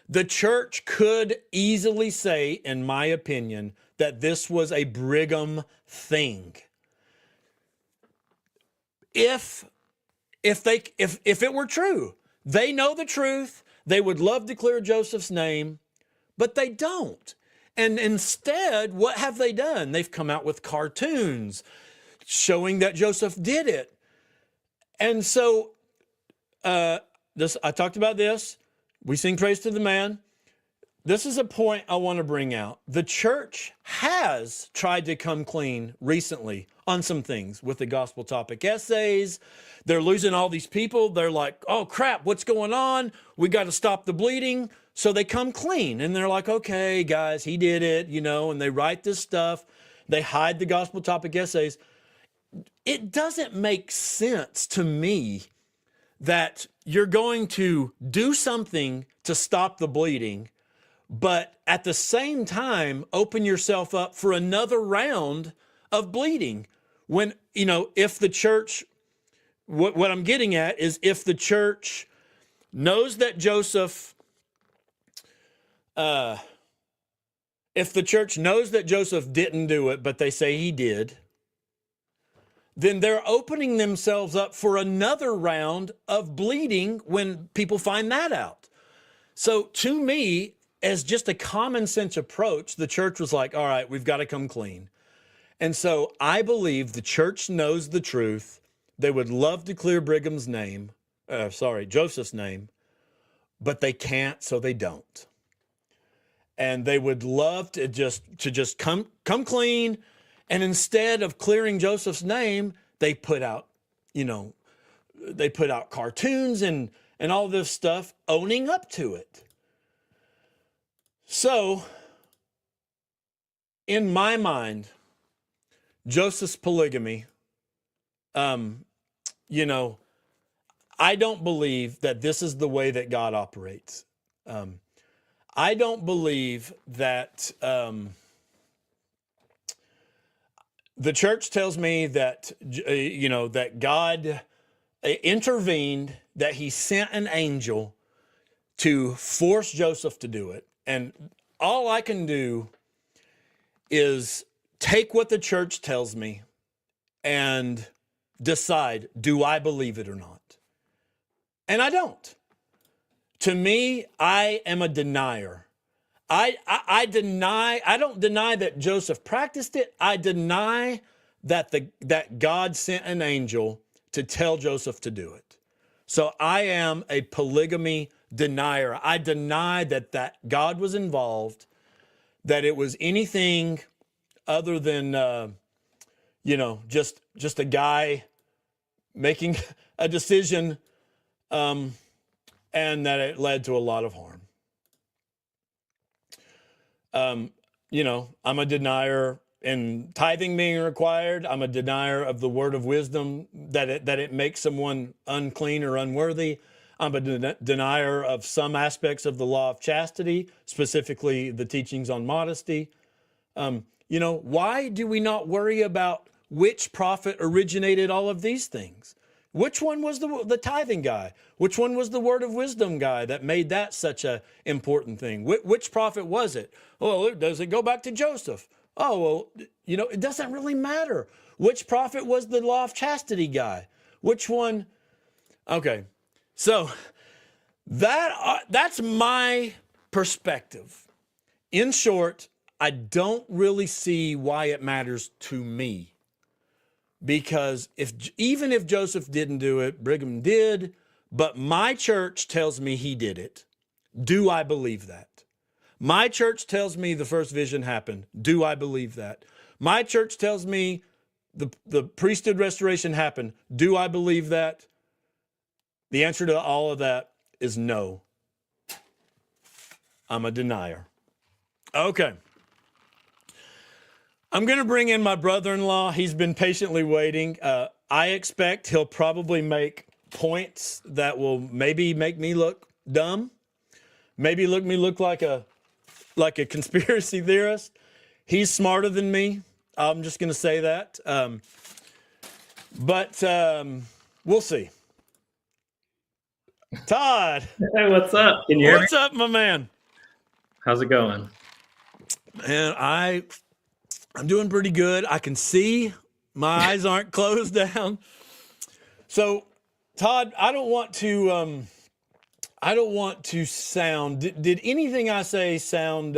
the church could easily say, in my opinion, that this was a Brigham thing. If it were true, they know the truth. They would love to clear Joseph's name, but they don't. And instead, what have they done? They've come out with cartoons showing that Joseph did it. And so I talked about this. We sing praise to the man. This is a point I want to bring out. The church has tried to come clean recently on some things with the gospel topic essays. They're losing all these people. They're like, oh crap, what's going on? We got to stop the bleeding. So they come clean and they're like, okay, guys, he did it, you know, and they write this stuff. They hide the gospel topic essays. It doesn't make sense to me that you're going to do something to stop the bleeding, but at the same time, open yourself up for another round of bleeding. When, you know, if the church, what I'm getting at is if the church knows that Joseph, if the church knows that Joseph didn't do it, but they say he did, then they're opening themselves up for another round of bleeding when people find that out. So to me, as just a common sense approach, the church was like, all right, we've got to come clean. And so I believe the church knows the truth. They would love to clear Joseph's name, but they can't, so they don't. and they would love to just come clean. And instead of clearing Joseph's name, they put out, cartoons and all this stuff owning up to it. So, in my mind, Joseph's polygamy, I don't believe that this is the way that God operates. I don't believe that the church tells me that, that God intervened, that he sent an angel to force Joseph to do it. And all I can do is take what the church tells me and decide, do I believe it or not? And I don't. To me, I am a denier. I don't deny that Joseph practiced it. I deny that God sent an angel to tell Joseph to do it. So I am a polygamy denier. I deny that God was involved, that it was anything other than, just a guy making a decision, and that it led to a lot of harm. I'm a denier in tithing being required. I'm a denier of the word of wisdom, that it makes someone unclean or unworthy. I'm a denier of some aspects of the law of chastity, specifically the teachings on modesty. Why do we not worry about which prophet originated all of these things? Which one was the tithing guy? Which one was the word of wisdom guy that made that such a important thing? Which prophet was it? Well, does it go back to Joseph? Oh, well, it doesn't really matter. Which prophet was the law of chastity guy? Which one? Okay, so that's my perspective. In short, I don't really see why it matters to me. Because even if Joseph didn't do it, Brigham did, but my church tells me he did it. Do I believe that? My church tells me the first vision happened. Do I believe that? My church tells me the priesthood restoration happened. Do I believe that? The answer to all of that is no. I'm a denier. Okay. I'm going to bring in my brother-in-law. He's been patiently waiting. I expect he'll probably make points that will maybe make me look dumb, maybe look like a conspiracy theorist. He's smarter than me. I'm just going to say that. But we'll see. Todd. Hey, what's up? Can you hear me? What's up, my man? How's it going? Man, I'm doing pretty good. I can see. My eyes aren't closed down. So, Todd, I don't want to sound. Did anything I say sound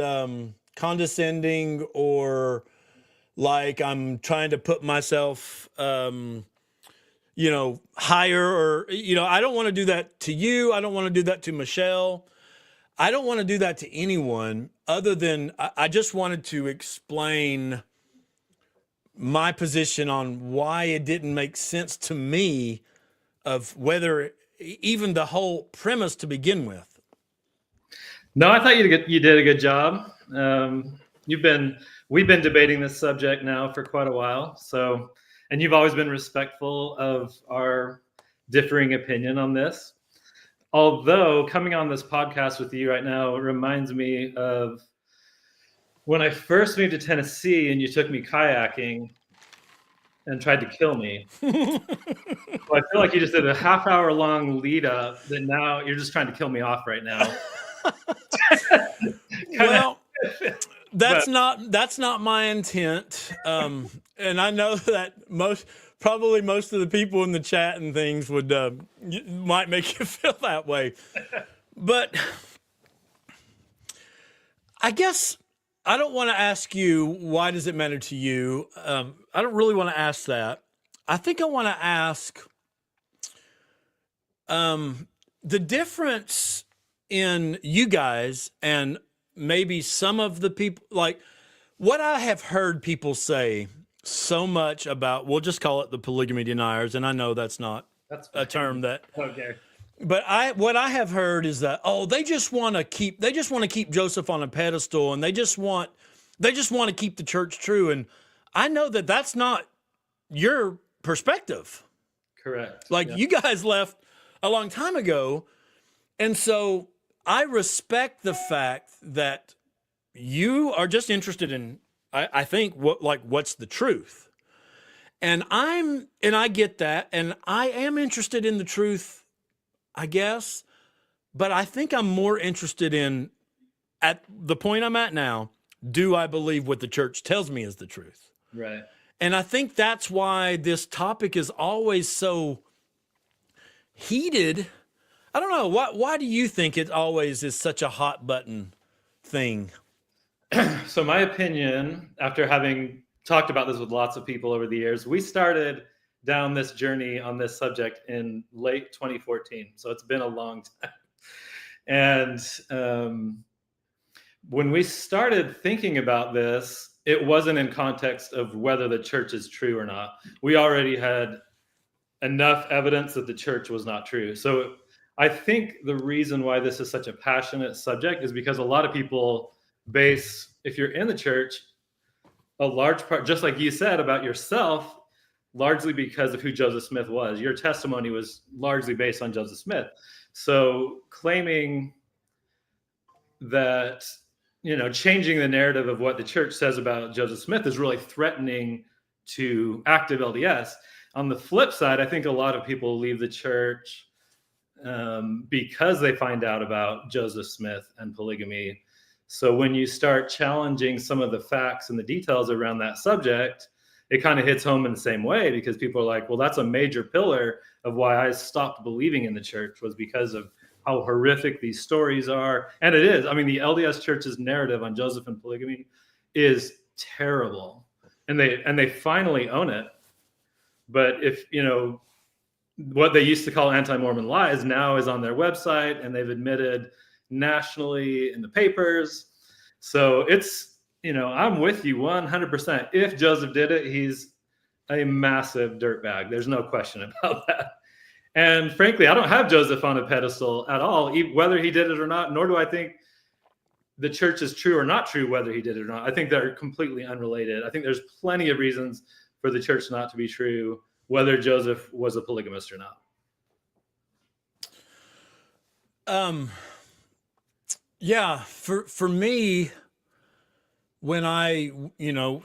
condescending or like I'm trying to put myself, higher? Or I don't want to do that to you. I don't want to do that to Michelle. I don't want to do that to anyone other than I just wanted to explain my position on why it didn't make sense to me of whether even the whole premise to begin with. No, I thought you did a good job. We've been debating this subject now for quite a while. So, and you've always been respectful of our differing opinion on this. Although coming on this podcast with you right now reminds me of when I first moved to Tennessee and you took me kayaking and tried to kill me. So I feel like you just did a half-hour long lead up that now you're just trying to kill me off right now. Well, that's not my intent. And I know that probably most of the people in the chat and things might make you feel that way. But I guess I don't want to ask you, why does it matter to you? I don't really want to ask that. I think I want to ask the difference in you guys and maybe some of the people, like what I have heard people say so much about, we'll just call it the polygamy deniers. And I know that's not That's a term that, okay. but what I have heard is that, oh, they just want to keep Joseph on a pedestal, and they just want to keep the church true. And I know that that's not your perspective. Correct. Like you guys left a long time ago. And so I respect the fact that you are just interested in, I think, what's the truth. And I get that. And I am interested in the truth, I guess. But I think I'm more interested in, at the point I'm at now, do I believe what the church tells me is the truth? Right. And I think that's why this topic is always so heated. I don't know. Why do you think it always is such a hot button thing? So my opinion, after having talked about this with lots of people over the years, we started down this journey on this subject in late 2014. So it's been a long time. And when we started thinking about this, it wasn't in context of whether the church is true or not. We already had enough evidence that the church was not true. So I think the reason why this is such a passionate subject is because a lot of people base, if you're in the church, a large part, just like you said about yourself, largely because of who Joseph Smith was. Your testimony was largely based on Joseph Smith. So claiming that, changing the narrative of what the church says about Joseph Smith is really threatening to active LDS. On the flip side, I think a lot of people leave the church because they find out about Joseph Smith and polygamy. So when you start challenging some of the facts and the details around that subject, it kind of hits home in the same way, because people are like, well, that's a major pillar of why I stopped believing in the church, was because of how horrific these stories are. And it is. I mean, the LDS church's narrative on Joseph and polygamy is terrible. And they finally own it. But if, what they used to call anti-Mormon lies now is on their website, and they've admitted nationally in the papers. So it's, I'm with you 100%. If Joseph did it, he's a massive dirtbag. There's no question about that. And frankly, I don't have Joseph on a pedestal at all, whether he did it or not, nor do I think the church is true or not true, whether he did it or not. I think they're completely unrelated. I think there's plenty of reasons for the church not to be true, whether Joseph was a polygamist or not. Yeah, for me, when I,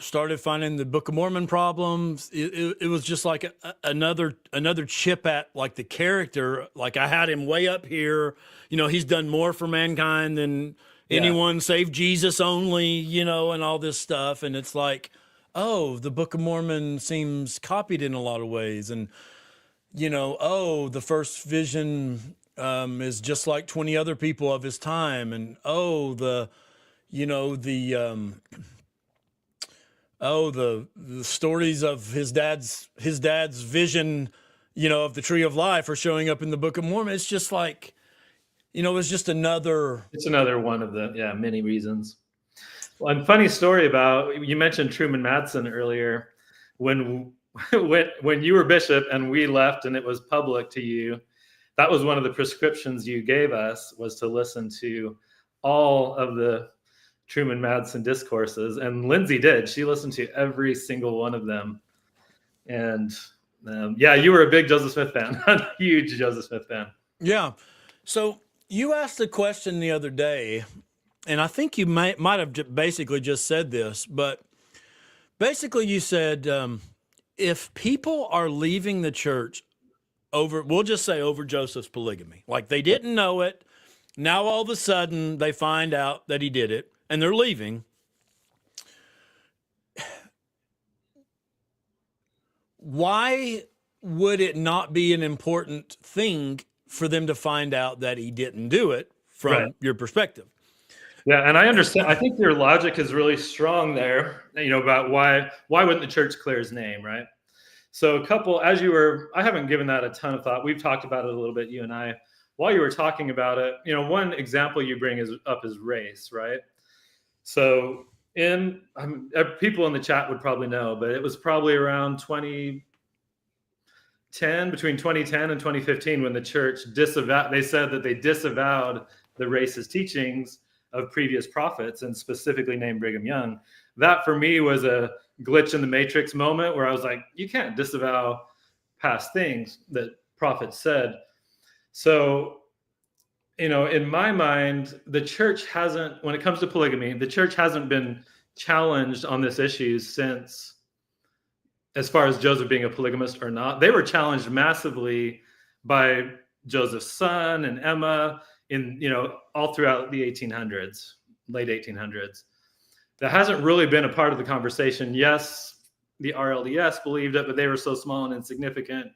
started finding the Book of Mormon problems, it was just like another chip at like the character. Like I had him way up here, he's done more for mankind than anyone save Jesus only, and all this stuff. And it's like, oh, the Book of Mormon seems copied in a lot of ways. And, oh, the first vision is just like 20 other people of his time. And, oh, the stories of his dad's vision, of the tree of life are showing up in the Book of Mormon. It's just like, it's just another. It's another one of the many reasons. One funny story about, you mentioned Truman Madsen earlier. When you were bishop and we left and it was public to you, that was one of the prescriptions you gave us, was to listen to all of the Truman Madsen discourses. And Lindsay did. She listened to every single one of them. And you were a big Joseph Smith fan, a huge Joseph Smith fan. Yeah. So you asked a question the other day, and I think you might have basically just said this, but basically you said, if people are leaving the church we'll just say over Joseph's polygamy, like they didn't know it, now all of a sudden they find out that he did it and they're leaving, why would it not be an important thing for them to find out that he didn't do it from your perspective? Yeah, and I understand. I think your logic is really strong there, about why wouldn't the church clear his name, right? So I haven't given that a ton of thought. We've talked about it a little bit, you and I. While you were talking about it, one example you bring up is race, right? So people in the chat would probably know, but it was probably around 2010, between 2010 and 2015, when the church they said that they disavowed the racist teachings of previous prophets, and specifically named Brigham Young. That for me was a glitch in the matrix moment where I was like, you can't disavow past things that prophets said. So, in my mind, the church hasn't, when it comes to polygamy, the church hasn't been challenged on this issue since, as far as Joseph being a polygamist or not. They were challenged massively by Joseph's son and Emma all throughout the 1800s, late 1800s. That hasn't really been a part of the conversation. Yes, the RLDS believed it, but they were so small and insignificant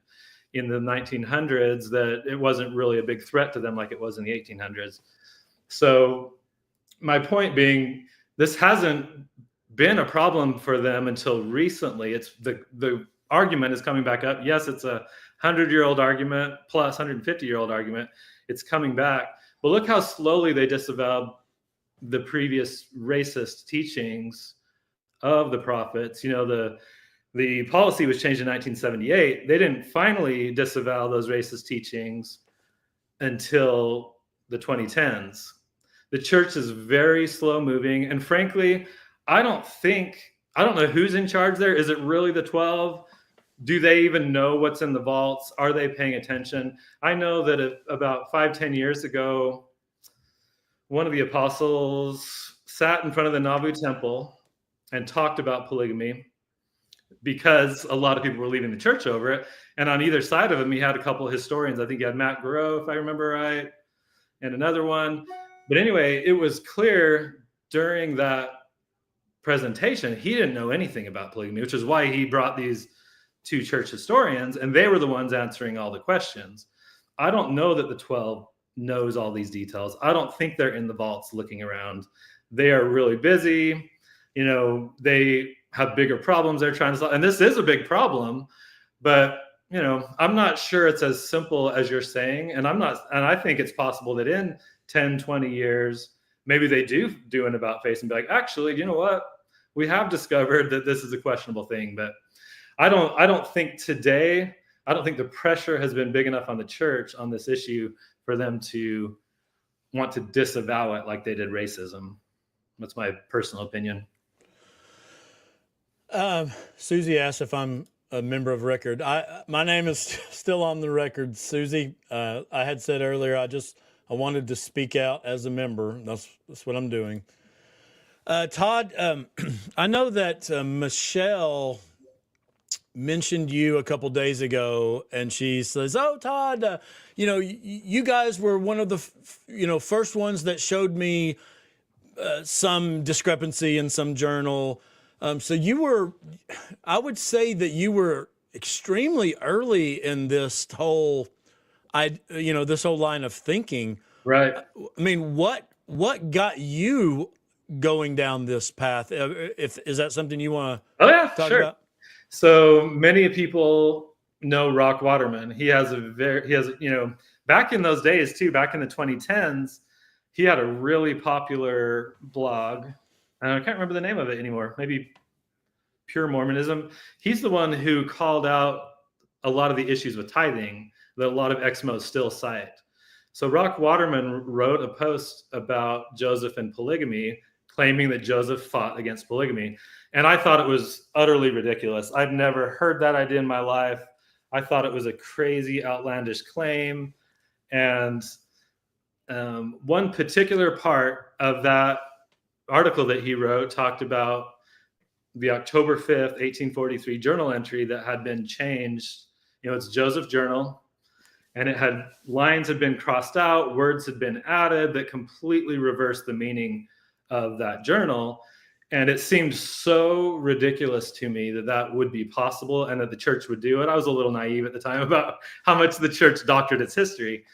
in the 1900s that it wasn't really a big threat to them like it was in the 1800s. So my point being, this hasn't been a problem for them until recently. It's the argument is coming back up. Yes, it's a 100-year-old argument plus 150-year-old argument. It's coming back. But look how slowly they disavowed the previous racist teachings of the prophets. The policy was changed in 1978. They didn't finally disavow those racist teachings until the 2010s. The church is very slow moving. And frankly, I don't know who's in charge there. Is it really the 12? Do they even know what's in the vaults? Are they paying attention? I know that about 5-10 years ago, one of the apostles sat in front of the Nauvoo temple and talked about polygamy because a lot of people were leaving the church over it. And on either side of him, he had a couple of historians. I think he had Matt Groh, if I remember right, and another one. But anyway, it was clear during that presentation, he didn't know anything about polygamy, which is why he brought these two church historians, and they were the ones answering all the questions. I don't know that the 12 knows all these details. I don't think they're in the vaults looking around. They are really busy. They have bigger problems they're trying to solve. And this is a big problem, but I'm not sure it's as simple as you're saying. And I think it's possible that in 10, 20 years, maybe they do an about face and be like, actually, you know what? We have discovered that this is a questionable thing. But I don't think the pressure has been big enough on the church on this issue for them to want to disavow it like they did racism. That's my personal opinion. Susie asked if I'm a member of record. My name is still on the record, Susie. I had said earlier, I wanted to speak out as a member. That's what I'm doing. Todd, I know that Michelle mentioned you a couple days ago, and she says, "Oh, Todd, you guys were one of the first ones that showed me some discrepancy in some journal." So I would say that you were extremely early in this whole line of thinking. Right. I mean, what got you going down this path? Is that something you want to talk about? So many people know Rock Waterman. He has back in those days too, back in the 2010s, he had a really popular blog. I can't remember the name of it anymore. Maybe Pure Mormonism. He's the one who called out a lot of the issues with tithing that a lot of ex-Mos still cite. So Rock Waterman wrote a post about Joseph and polygamy, claiming that Joseph fought against polygamy. And I thought it was utterly ridiculous. I'd never heard that idea in my life. I thought it was a crazy, outlandish claim. And one particular part of that article that he wrote talked about the October 5th, 1843 journal entry that had been changed. It's Joseph's journal, and lines had been crossed out, words had been added that completely reversed the meaning of that journal. And it seemed so ridiculous to me that would be possible and that the church would do it. I was a little naive at the time about how much the church doctored its history.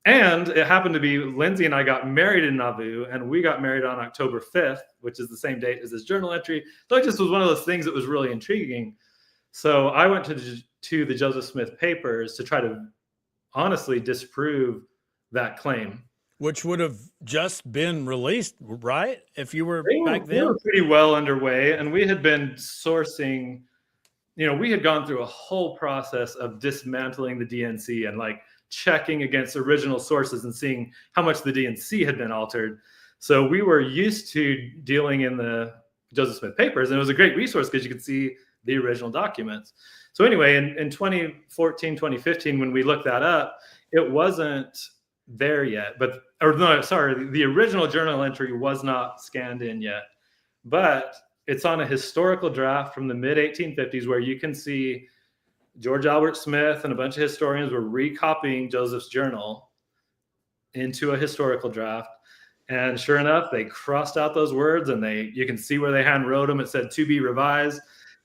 And it happened to be Lindsay and I got married in Nauvoo, and we got married on October 5th, which is the same date as this journal entry. So it just was one of those things that was really intriguing. So I went to the Joseph Smith papers to try to honestly disprove that claim. which would have just been released, right? If you were back They then. were pretty well underway, and we had been sourcing. We had gone through a whole process of dismantling the DNC and like checking against original sources and seeing how much the DNC had been altered. So we were used to dealing in the Joseph Smith papers, and it was a great resource because you could see the original documents. So anyway, in 2014, 2015, when we looked that up, it wasn't there yet. The original journal entry was not scanned in yet. But it's on a historical draft from the mid-1850s where you can see George Albert Smith and a bunch of historians were recopying Joseph's journal into a historical draft. And sure enough, they crossed out those words, and you can see where they hand wrote them. It said "to be revised."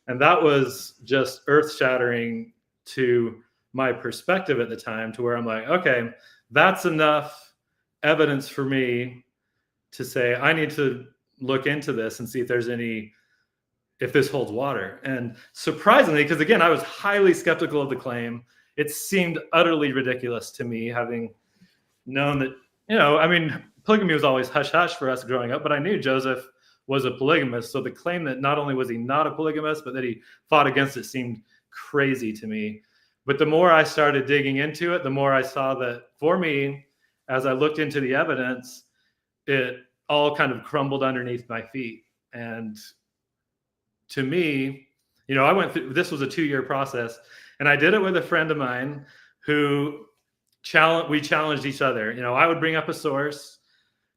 And that was just earth-shattering to my perspective at the time, to where I'm like, okay, that's enough evidence for me to say I need to look into this and see if this holds water. And surprisingly, because again, I was highly skeptical of the claim, it seemed utterly ridiculous to me, having known that, polygamy was always hush hush for us growing up, but I knew Joseph was a polygamist. So the claim that not only was he not a polygamist, but that he fought against it seemed crazy to me. But the more I started digging into it, the more I saw that for me, as I looked into the evidence, it all kind of crumbled underneath my feet. And to me, I went through, this was a 2-year process, and I did it with a friend of mine who we challenged each other. I would bring up a source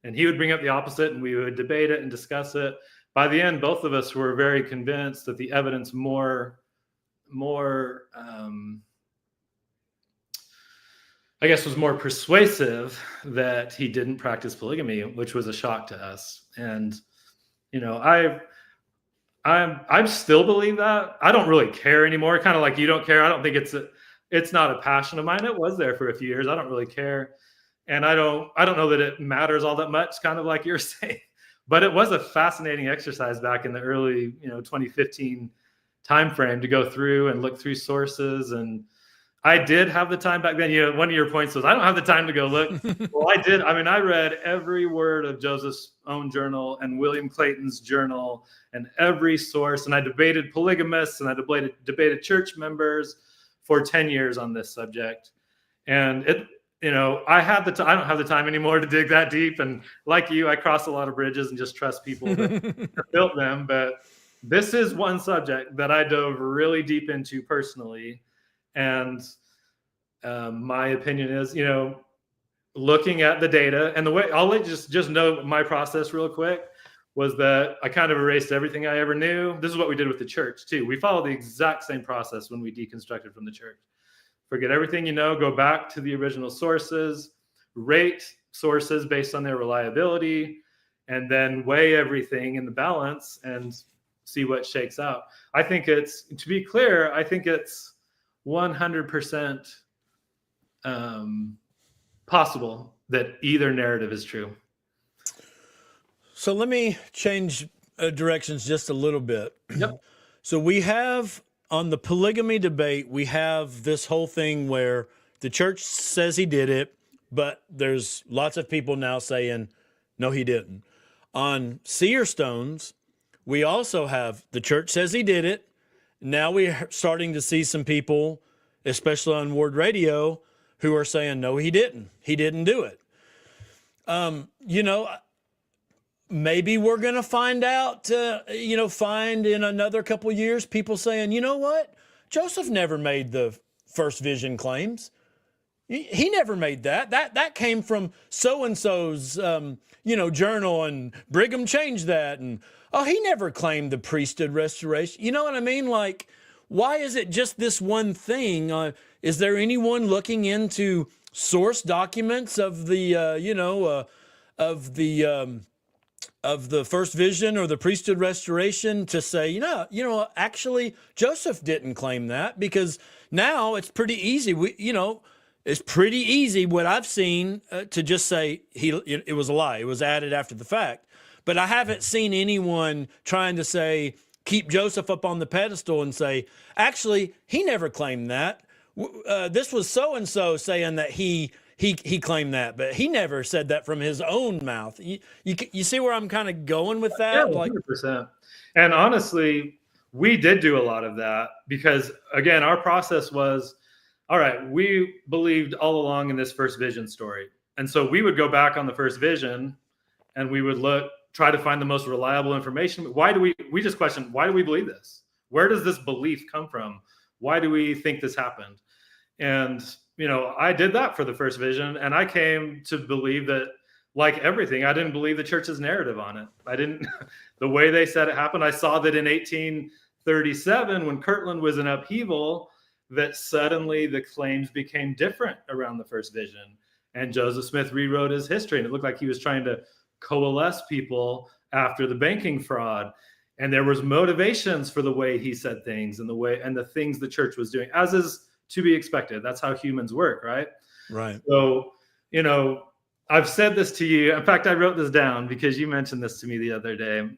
and he would bring up the opposite, and we would debate it and discuss it. By the end, both of us were very convinced that the evidence more was more persuasive that he didn't practice polygamy, which was a shock to us. And, I still believe that. I don't really care anymore. Kind of like you don't care. I don't think it's not a passion of mine. It was there for a few years. I don't really care. And I don't know that it matters all that much, kind of like you're saying. But it was a fascinating exercise back in the early, 2015 timeframe to go through and look through sources. And I did have the time back then. One of your points was, I don't have the time to go look. Well, I did. I read every word of Joseph's own journal and William Clayton's journal and every source. And I debated polygamists, and I debated church members for 10 years on this subject. And I had I don't have the time anymore to dig that deep. And like you, I cross a lot of bridges and just trust people that built them. But this is one subject that I dove really deep into personally. And my opinion is, looking at the data, and the way I'll let just know my process real quick was that I kind of erased everything I ever knew. This is what we did with the church too. We followed the exact same process when we deconstructed from the church. Forget everything go back to the original sources, rate sources based on their reliability, and then weigh everything in the balance and see what shakes out. I think it's 100% possible that either narrative is true. So let me change directions just a little bit. Yep. So we have, on the polygamy debate, we have this whole thing where the church says he did it, but there's lots of people now saying, no, he didn't. On seer stones, we also have the church says he did it. Now we're starting to see some people, especially on Word Radio, who are saying, no, he didn't. He didn't do it. Maybe we're going to find out, find in another couple of years, people saying, you know what? Joseph never made the first vision claims. He never made that. That came from so-and-so's, journal, and Brigham changed that. And, he never claimed the priesthood restoration. You know what I mean? Like, why is it just this one thing? Is there anyone looking into source documents of the, of the first vision or the priesthood restoration to say, actually Joseph didn't claim that? Because now it's pretty easy. It's pretty easy what I've seen to just say it was a lie. It was added after the fact. But I haven't seen anyone trying to say, keep Joseph up on the pedestal and say, actually, he never claimed that. This was so-and-so saying that he he claimed that, but he never said that from his own mouth. You see where I'm kind of going with that? Yeah, Like, 100%. And honestly, we did do a lot of that because, again, our process was, all right, we believed all along in this first vision story. And so we would go back on the first vision and we would try to find the most reliable information. We just questioned, why do we believe this? Where does this belief come from? Why do we think this happened? And, I did that for the first vision. And I came to believe that, like everything, I didn't believe the church's narrative on it. I didn't, the way they said it happened. I saw that in 1837, when Kirtland was in upheaval, that suddenly the claims became different around the first vision. And Joseph Smith rewrote his history. And it looked like he was trying to coalesce people after the banking fraud. And there was motivations for the way he said things and the things the church was doing, as is to be expected. That's how humans work, right? right. So, I've said this to you. In fact, I wrote this down because you mentioned this to me the other day.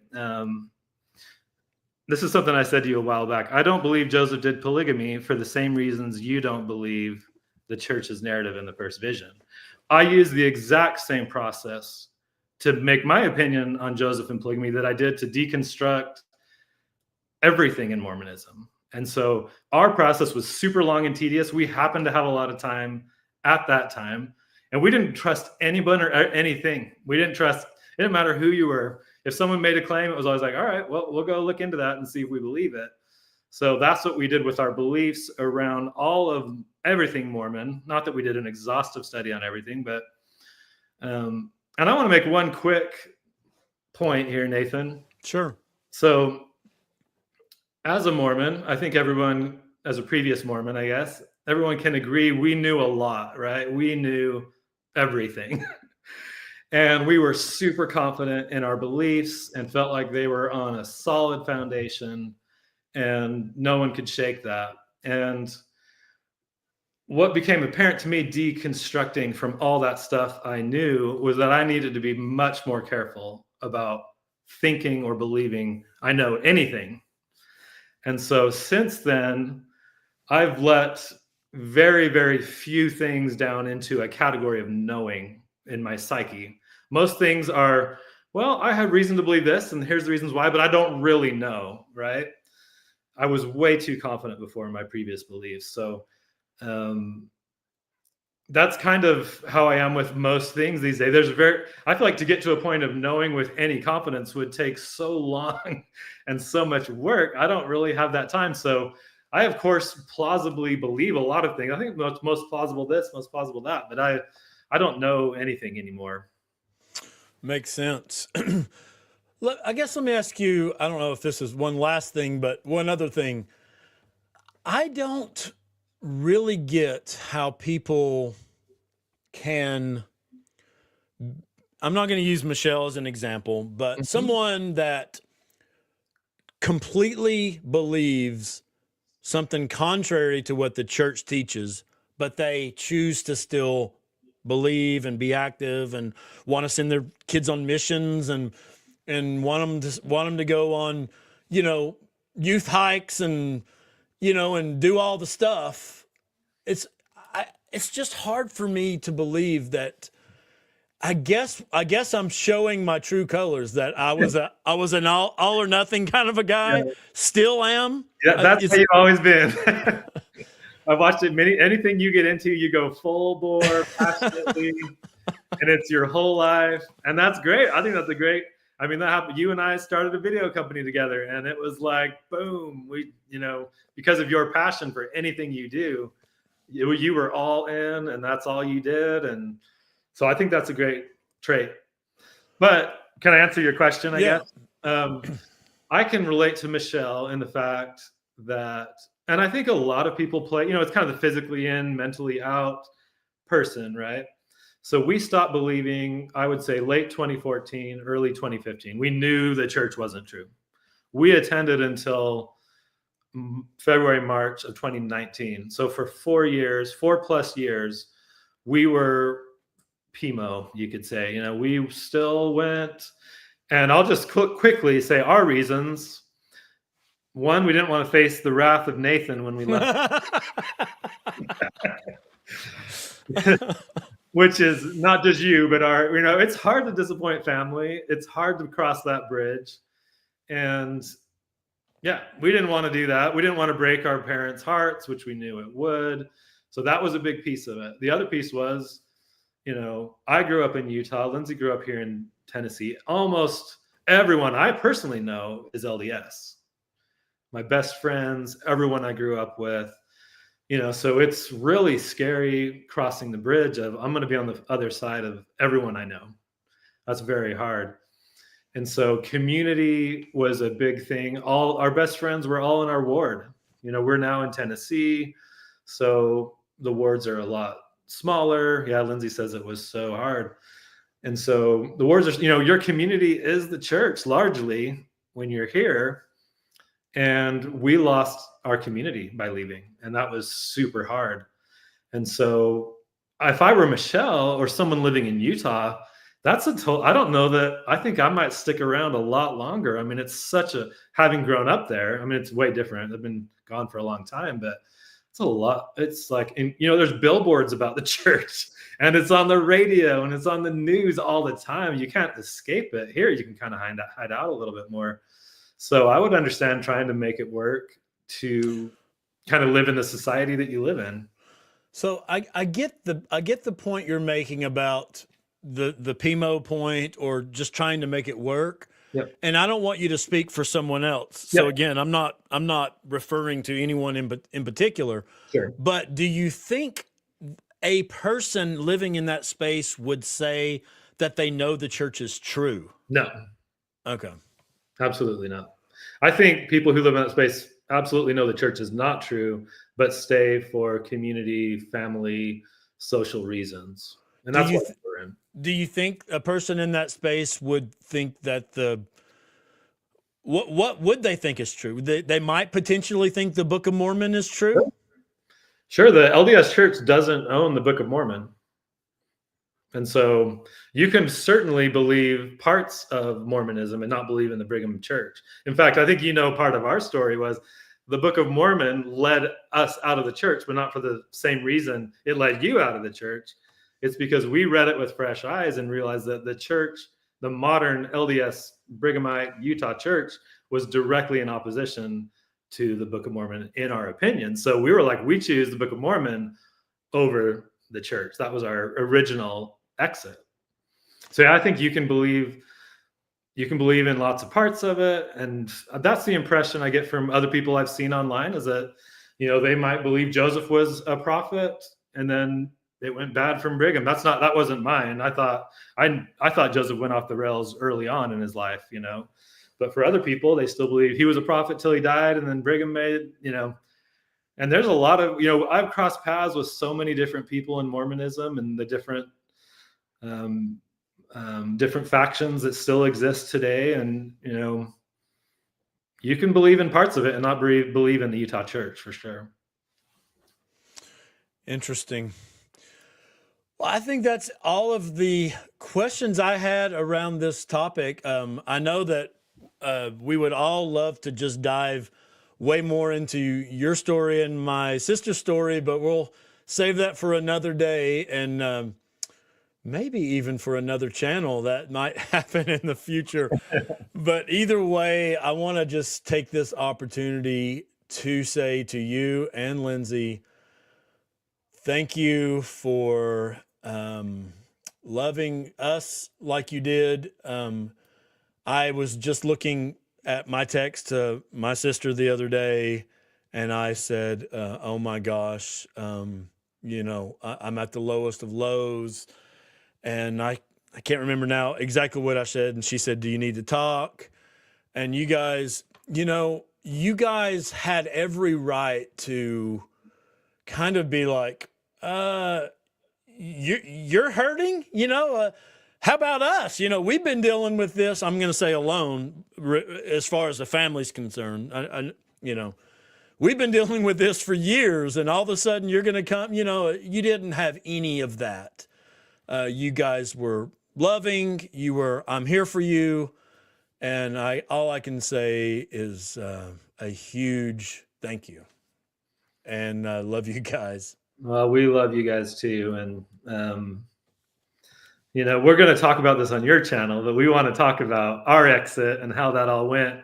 This is something I said to you a while back. I don't believe Joseph did polygamy for the same reasons you don't believe the church's narrative in the first vision. I use the exact same process to make my opinion on Joseph and polygamy that I did to deconstruct everything in Mormonism. And so our process was super long and tedious. We happened to have a lot of time at that time. And we didn't trust anyone or anything. It didn't matter who you were. If someone made a claim, it was always like, all right, well, we'll go look into that and see if we believe it. So that's what we did with our beliefs around all of everything Mormon. Not that we did an exhaustive study on everything, but, and I want to make one quick point here, Nathan. Sure. So as a Mormon, I think everyone, as a previous Mormon, I guess, everyone can agree we knew a lot, right? We knew everything. And we were super confident in our beliefs and felt like they were on a solid foundation and no one could shake that. And what became apparent to me deconstructing from all that stuff I knew was that I needed to be much more careful about thinking or believing I know anything. And so since then, I've let very, very few things down into a category of knowing in my psyche. Most things are, well, I have reason to believe this, and here's the reasons why, but I don't really know, right? I was way too confident before in my previous beliefs. So that's kind of how I am with most things these days. I feel like to get to a point of knowing with any confidence would take so long and so much work. I don't really have that time. So I, of course, plausibly believe a lot of things. I think most plausible this, most plausible that, but I don't know anything anymore. Makes sense. I guess let me ask you, I don't know if this is one last thing, but one other thing. I don't really get how people can, I'm not going to use Michelle as an example, but someone that completely believes something contrary to what the church teaches, but they choose to still believe and be active and want to send their kids on missions and want them to go on, youth hikes and, and do all the stuff. It's just hard for me to believe that. I guess I'm showing my true colors, that I was an all or nothing kind of a guy. Yeah. Still am. Yeah, that's how you've always been. I've watched it anything you get into, you go full bore, passionately, and it's your whole life. And that's great. I think that's that happened. You and I started a video company together, and it was like, boom, because of your passion for anything you do, you were all in, and that's all you did. And so I think that's a great trait. But can I answer your question, I guess? I can relate to Michelle in the fact that, and I think a lot of people play, it's kind of the physically in, mentally out person, right? So we stopped believing, I would say late 2014, early 2015. We knew the church wasn't true. We attended until February, March of 2019. So for 4+ years, we were PMO, you could say. We still went, and I'll just quickly say our reasons. One, we didn't want to face the wrath of Nathan when we left. which is not just you, but it's hard to disappoint family. It's hard to cross that bridge. And yeah, we didn't want to do that. We didn't want to break our parents' hearts, which we knew it would. So that was a big piece of it. The other piece was, I grew up in Utah. Lindsay grew up here in Tennessee. Almost everyone I personally know is LDS. My best friends, everyone I grew up with, so it's really scary crossing the bridge of I'm going to be on the other side of everyone I know. That's very hard. And so community was a big thing. All our best friends were all in our ward. We're now in Tennessee, so the wards are a lot smaller. Yeah, Lindsay says it was so hard. And so the wards are, your community is the church largely when you're here. And we lost our community by leaving, and that was super hard. And so if I were Michelle or someone living in Utah, I don't know that I think I might stick around a lot longer. I mean, it's having grown up there, I mean, it's way different. I've been gone for a long time, but it's a lot. It's like, there's billboards about the church, and it's on the radio, and it's on the news all the time. You can't escape it. Here, you can kind of hide out a little bit more. So I would understand trying to make it work to kind of live in the society that you live in. So I get the point you're making about the PMO point, or just trying to make it work. Yep. And I don't want you to speak for someone else. So Yep. again, I'm not referring to anyone in particular. Sure. But do you think a person living in that space would say that they know the church is true? No. Okay. Absolutely not. I think people who live in that space absolutely know the church is not true, but stay for community, family, social reasons. And that's what we're in. Do you think a person in that space would think that what would they think is true? They might potentially think the Book of Mormon is true? Sure. The LDS Church doesn't own the Book of Mormon. And so you can certainly believe parts of Mormonism and not believe in the Brigham Church. In fact, I think part of our story was the Book of Mormon led us out of the church, but not for the same reason it led you out of the church. It's because we read it with fresh eyes and realized that the church, the modern LDS Brighamite Utah church, was directly in opposition to the Book of Mormon, in our opinion. So we were like, we choose the Book of Mormon over the church. That was our original exit. So I think you can believe in lots of parts of it. And that's the impression I get from other people I've seen online, is that, they might believe Joseph was a prophet and then it went bad from Brigham. That wasn't mine. I thought Joseph went off the rails early on in his life, but for other people, they still believe he was a prophet till he died. And then Brigham made, and there's a lot of, I've crossed paths with so many different people in Mormonism and the different factions that still exist today. And, you can believe in parts of it and not believe in the Utah church, for sure. Interesting. Well, I think that's all of the questions I had around this topic. I know that we would all love to just dive way more into your story and my sister's story, but we'll save that for another day, and maybe even for another channel. That might happen in the future. But either way, I want to just take this opportunity to say to you and Lindsay, thank you for loving us like you did. I was just looking at my text to my sister the other day, and I said, oh my gosh, I'm at the lowest of lows. And I can't remember now exactly what I said. And she said, do you need to talk? And you guys, you guys had every right to kind of be like, you're hurting, how about us? We've been dealing with this, I'm going to say alone, as far as the family's concerned. We've been dealing with this for years, and all of a sudden you're going to come, you didn't have any of that. You guys were loving, I'm here for you. And all I can say is a huge thank you. And I love you guys. Well, we love you guys too. And we're going to talk about this on your channel, but we want to talk about our exit and how that all went.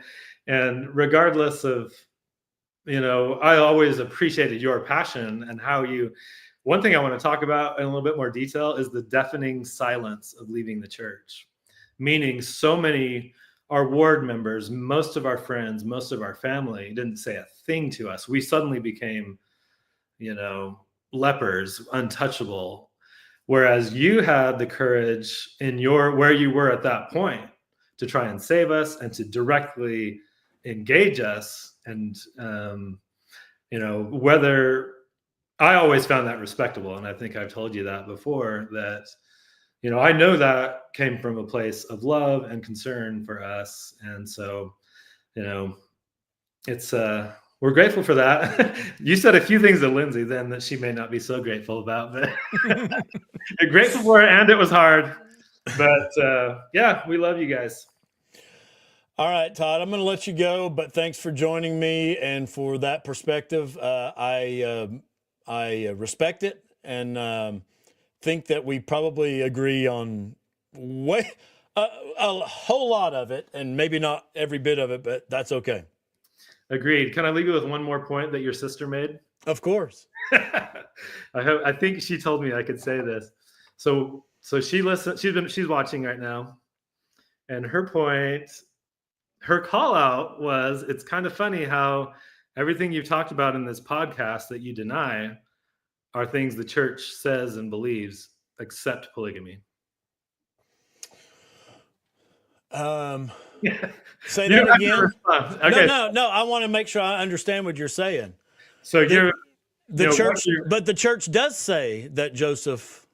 And regardless of, I always appreciated your passion and how one thing I want to talk about in a little bit more detail is the deafening silence of leaving the church. Meaning so many, our ward members, most of our friends, most of our family didn't say a thing to us. We suddenly became, lepers, untouchable. Whereas you had the courage in where you were at that point to try and save us and to directly engage us. And, whether I always found that respectable. And I think I've told you that before, that, I know that came from a place of love and concern for us. And so, it's, we're grateful for that. You said a few things to Lindsay then that she may not be so grateful about, but you're grateful for it, and it was hard. But yeah, we love you guys. All right, Todd, I'm going to let you go, but thanks for joining me and for that perspective. I respect it and think that we probably agree on a whole lot of it, and maybe not every bit of it, but that's okay. Agreed. Can I leave you with one more point that your sister made? Of course. I think she told me I could say this. So she listened. She's watching right now, and her call out was, it's kind of funny how everything you've talked about in this podcast that you deny are things the church says and believes, except polygamy. Say that again. Okay. No. I want to make sure I understand what you're saying. So the church, but the church does say that Joseph.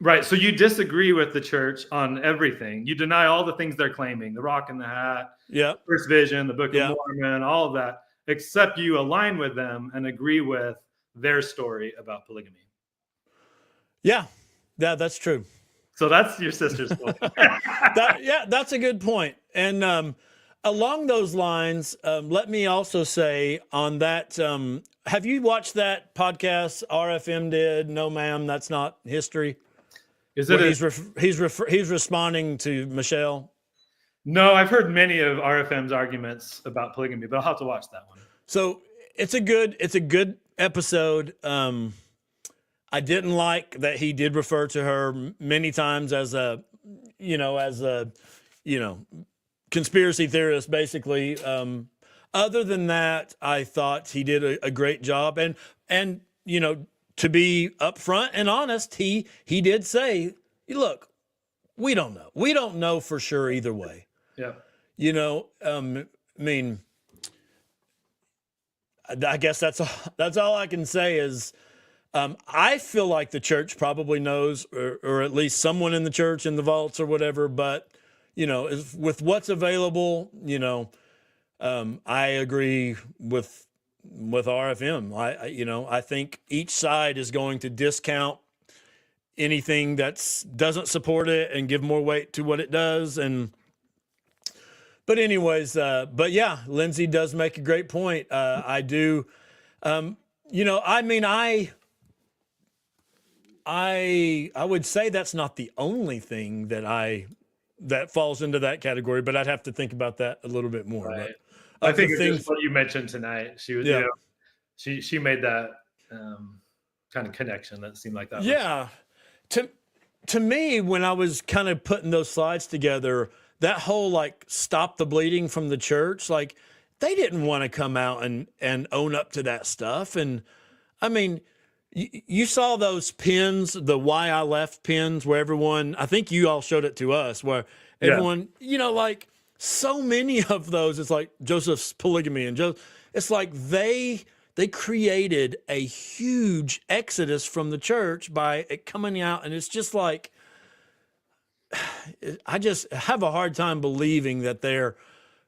Right. So you disagree with the church on everything. You deny all the things they're claiming, the rock and the hat, First Vision, the Book of Mormon, all of that, except you align with them and agree with their story about polygamy. Yeah, that's true. So that's your sister's point. That's a good point. And along those lines, let me also say on that, have you watched that podcast RFM did? No, ma'am, that's not history. Is it? He's responding to Michelle. No, I've heard many of RFM's arguments about polygamy, but I'll have to watch that one. So it's a good episode. I didn't like that he did refer to her many times as a conspiracy theorist, basically. Other than that, I thought he did a great job. And to be upfront and honest, he did say, look, we don't know. We don't know for sure either way. Yeah. I mean, I guess that's all I can say is, I feel like the church probably knows, or at least someone in the church in the vaults or whatever, but with what's available, I agree with RFM. I think each side is going to discount anything that doesn't support it and give more weight to what it does. But anyways, but yeah, Lindsay does make a great point. I do. I would say that's not the only thing that falls into that category, but I'd have to think about that a little bit more. Right. I think it's just what you mentioned tonight. She was, she made that kind of connection that seemed like that. Yeah. To me, when I was kind of putting those slides together, that whole stop the bleeding from the church, they didn't want to come out and own up to that stuff. And I mean, you saw those pins, the Why I Left pins, where everyone, I think you all showed it to us, where everyone, so many of those, it's like Joseph's polygamy and it's like they created a huge exodus from the church by it coming out. And it's just like, I just have a hard time believing that they're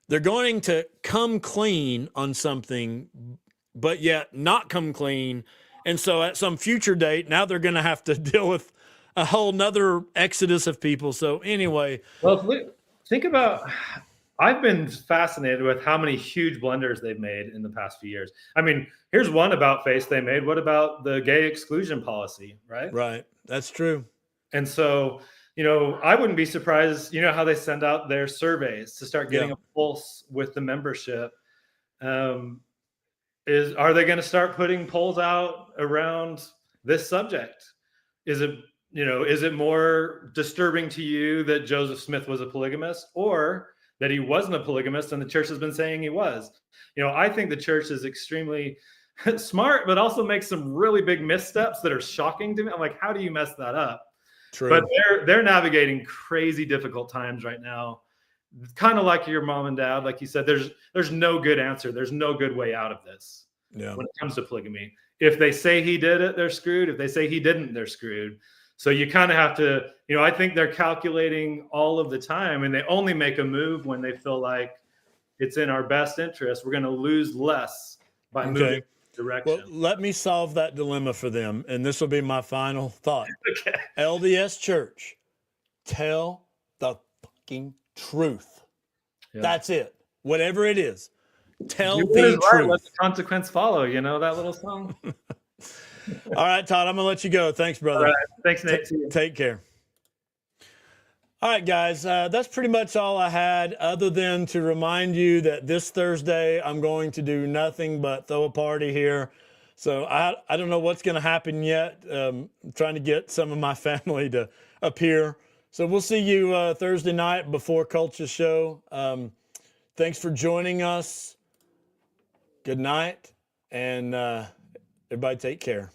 going to come clean on something, but yet not come clean. And so at some future date, now they're going to have to deal with a whole nother exodus of people. So anyway. Well, think about, I've been fascinated with how many huge blunders they've made in the past few years. I mean, here's one about face they made. What about the gay exclusion policy, right? Right. That's true. And so, I wouldn't be surprised, how they send out their surveys to start getting Yeah. a pulse with the membership. Are they going to start putting polls out around this subject? Is it more disturbing to you that Joseph Smith was a polygamist, or that he wasn't a polygamist and the church has been saying he was? I think the church is extremely smart, but also makes some really big missteps that are shocking to me. I'm like, how do you mess that up? True. But they're navigating crazy difficult times right now. Kind of like your mom and dad, like you said, there's no good answer. There's no good way out of this when it comes to polygamy. If they say he did it, they're screwed. If they say he didn't, they're screwed. So you kind of have to, I think they're calculating all of the time, and they only make a move when they feel like it's in our best interest. We're going to lose less by moving direction. Well, let me solve that dilemma for them, and this will be my final thought. Okay. LDS Church, tell the fucking truth. Yeah. That's it. Whatever it is, tell the truth. Let the consequence follow. That little song. All right, Todd, I'm gonna let you go. Thanks, brother. All right. Thanks, Nate. Take care. All right, guys, that's pretty much all I had, other than to remind you that this Thursday I'm going to do nothing but throw a party here. So I don't know what's going to happen yet. I'm trying to get some of my family to appear. So we'll see you Thursday night before Culture Show. Thanks for joining us. Good night, and everybody take care.